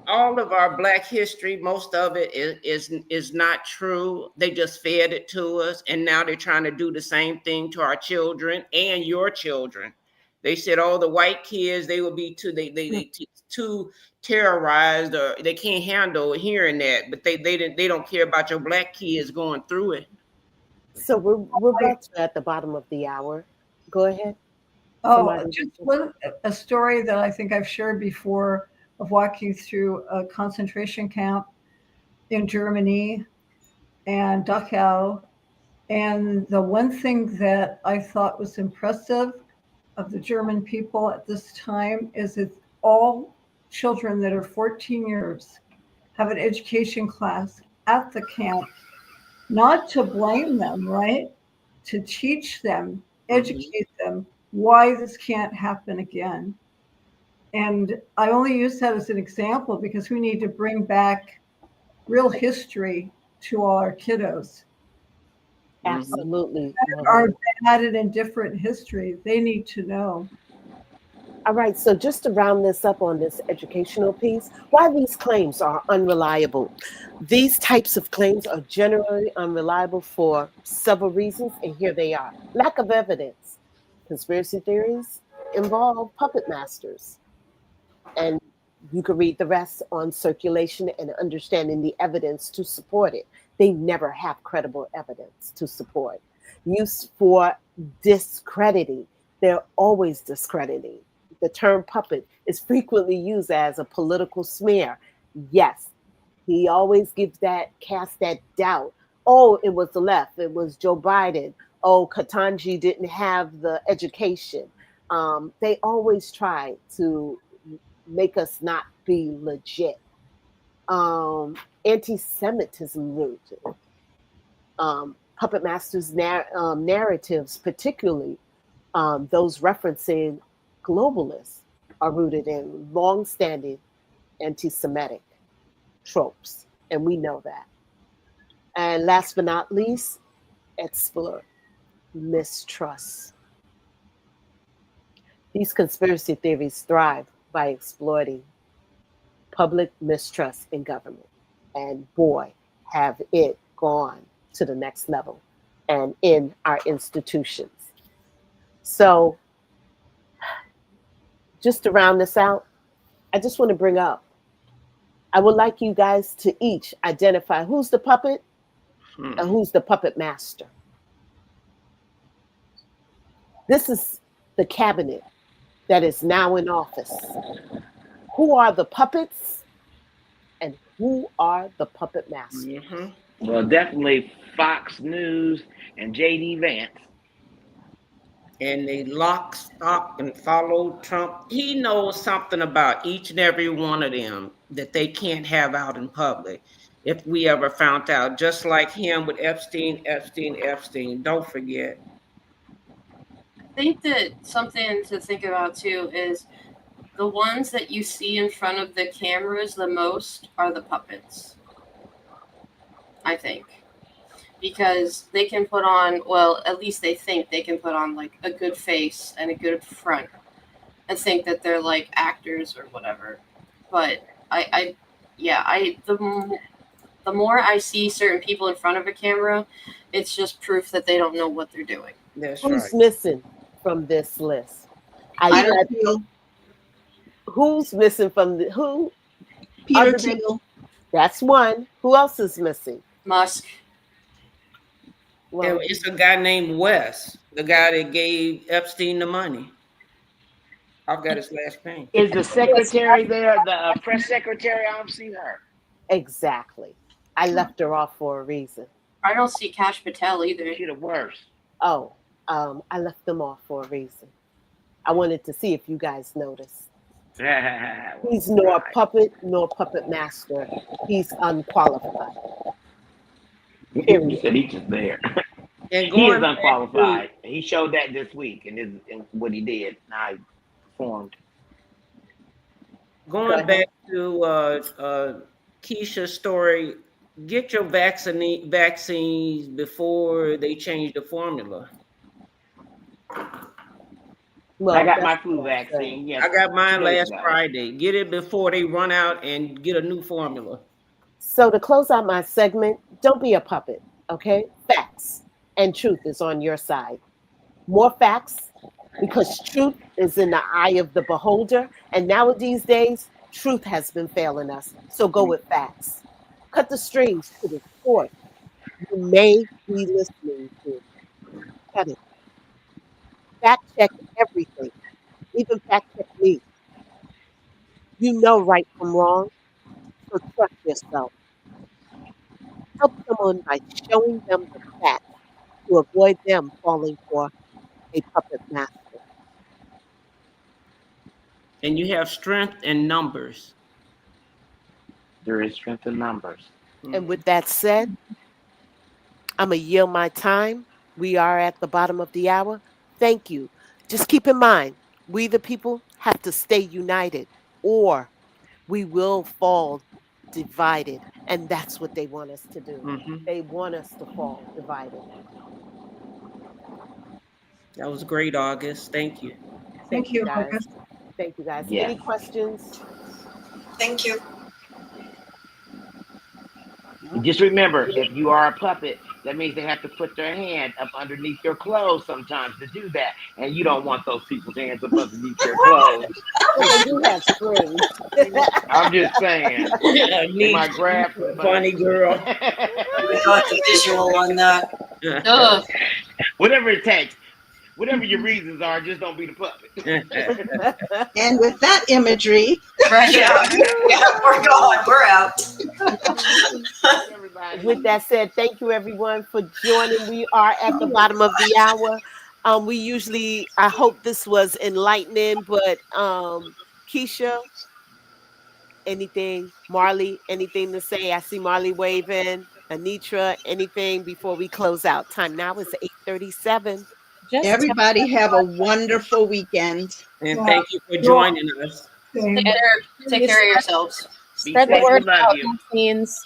all of our Black history, most of it is not true. They just fed it to us, and now they're trying to do the same thing to our children and your children. They said, oh, the white kids, they will be too terrorized, or they can't handle hearing that, but they don't care about your Black kids going through it. So we're about to at the bottom of the hour. Go ahead. Oh, just a story that I think I've shared before of walking through a concentration camp in Germany and Dachau. And the one thing that I thought was impressive of the German people at this time is that all children that are 14 years have an education class at the camp, not to blame them, right? To teach them, educate them why this can't happen again. And I only use that as an example because we need to bring back real history to all our kiddos. Absolutely. Are bad and indifferent history. They need to know. All right, so just to round this up on this educational piece, why these claims are unreliable. These types of claims are generally unreliable for several reasons, and here they are. Lack of evidence. Conspiracy theories involve puppet masters. And you can read the rest on circulation and understanding the evidence to support it. They never have credible evidence to support. Use for discrediting. They're always discrediting. The term puppet is frequently used as a political smear. Yes, he always gives cast that doubt. Oh, it was the left. It was Joe Biden. Oh, Katanji didn't have the education. They always try to make us not be legit. Anti-Semitism rooted. Puppet masters' narratives, particularly those referencing globalists, are rooted in long-standing anti-Semitic tropes, and we know that. And last but not least, explore mistrust. These conspiracy theories thrive by exploiting public mistrust in government. And boy, have it gone to the next level and in our institutions. So, just to round this out, I just want to bring up, I would like you guys to each identify who's the puppet and who's the puppet master. This is the cabinet that is now in office. Who are the puppets and who are the puppet masters? Well, definitely Fox News and J.D. Vance. And they lock, stock, and follow Trump. He knows something about each and every one of them that they can't have out in public. If we ever found out, just like him with Epstein. Don't forget. I think that something to think about too is the ones that you see in front of the cameras the most are the puppets. I think. Because they can put on, well, at least they think they can put on like a good face and a good front and think that they're like actors or whatever. But the more I see certain people in front of a camera, it's just proof that they don't know what they're doing. That's Who's missing from this list? I don't know. Who's missing from who? Peter Thiel. That's one. Who else is missing? Musk. Well, it's a guy named Wes, the guy that gave Epstein the money. I've got his last name. Is the secretary there? The press secretary? I don't see her. Exactly. I left her off for a reason. I don't see Cash Patel either. She the worst. Oh, I left them off for a reason. I wanted to see if you guys noticed. He's nor puppet nor puppet master. He's unqualified. He said he's just there. And He is going back unqualified. He showed that this week in what he did. How he performed. Going back to Keisha's story, get your vaccines before they change the formula. Well, I got my that's flu what I'm saying. vaccine. Yes, I got mine 2 days last ago. Friday. Get it before they run out and get a new formula. So to close out my segment, don't be a puppet, okay? Facts and truth is on your side. More facts, because truth is in the eye of the beholder. And nowadays days, truth has been failing us. So go with facts. Cut the strings to the cord you may be listening to. Cut it. Fact check everything, even fact check me. You know right from wrong, so trust yourself. Help someone by showing them the facts to avoid them falling for a puppet master. And you have strength in numbers. There is strength in numbers. And with that said, I'm going to yield my time. We are at the bottom of the hour. Thank you. Just keep in mind, we the people have to stay united, or we will fall divided. And that's what they want us to do. Mhm. They want us to fall divided. That was great, August. Thank you. Thank you, guys. August. Thank you, guys. Yes. Any questions? Thank you. Just remember, if you are a puppet, that means they have to put their hand up underneath your clothes sometimes to do that. And you don't want those people's hands up underneath your clothes. Well, they do have strings. I'm just saying. They Neat. might grab somebody. Funny girl. We got the visual on that. Ugh. Whatever it takes. Whatever your reasons are, just don't be the puppet. And with that imagery, Right. Yeah, we're gone. We're out. Everybody. With that said, thank you everyone for joining. We are at the bottom of the hour. We usually, I hope this was enlightening, but Keisha, anything? Marley, anything to say? I see Marley waving. Anitra, anything before we close out? Time now is 8:37. everybody have a wonderful weekend. And Yeah. thank you for joining us. Same. Take care of yourselves. Be Spread the safe. word We love about you. vaccines.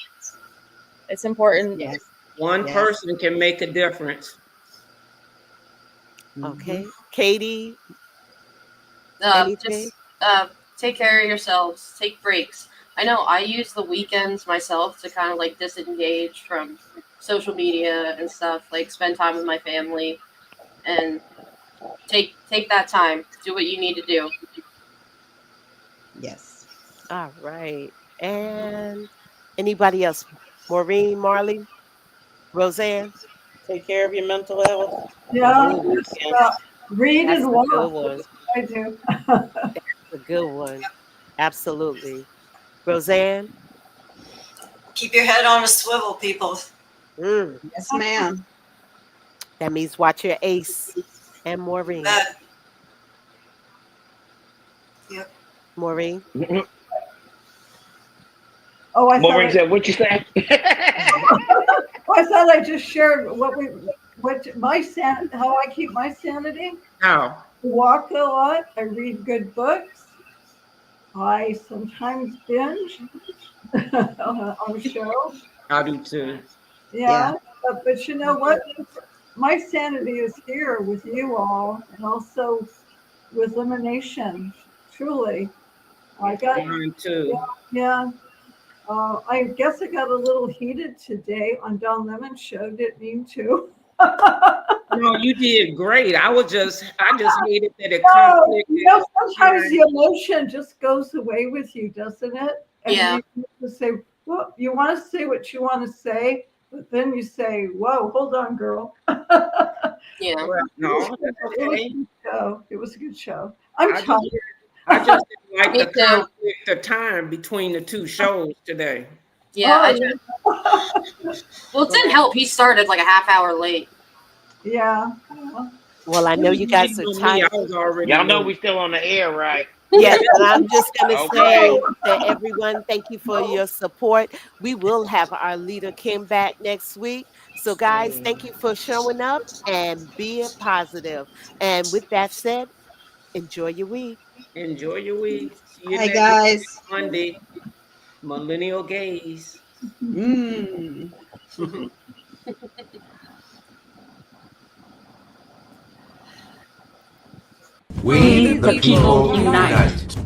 It's important. Yes. One Yes. person can make a difference. Okay. Katie, anything? Just take care of yourselves. Take breaks. I know I use the weekends myself to kind of like disengage from social media and stuff, like spend time with my family and take that time. Do what you need to do. Yes. All right. And anybody else? Maureen, Marley, Roseanne? Take care of your mental health. Yeah, Ooh, just, read That's and a walk. good one. I do. A good one. Absolutely. Roseanne? Keep your head on a swivel, people. Yes, ma'am. That means watch your ace. And Maureen. Yep. Maureen? Oh, I Maureen thought said, what you say? I thought I just shared how I keep my sanity. How? I walk a lot. I read good books. I sometimes binge on a show. I do too. Yeah. But you know what? My sanity is here with you all, and also with elimination. Truly, I got Mine too. yeah. I guess I got a little heated today on Don Lemon's show. Didn't mean to. No, you did great. I just hated that it Oh, conflicted. sometimes the emotion just goes away with you, doesn't it? And Yeah. you just say, well, you want to say what you want to say, but then you say, "Whoa, hold on, girl." Yeah. Well, no, that's It was a okay. good show. It was a good show. I'm I tired. just didn't like Me the too. conflict of time between the two shows today. Yeah. Oh, I just, well, it didn't help. He started like a half hour late. yeah. Well, I know you guys are On me, I tired. was already Y'all know late. we still on the air, right? Yes, and I'm just going to Okay. say to everyone, thank you for your support. We will have our leader Kim back next week. So, guys, thank you for showing up and being positive. And with that said, enjoy your week. Enjoy your week. See you Hi, next guys. Monday. Millennial Gaze. Mm. We the people unite.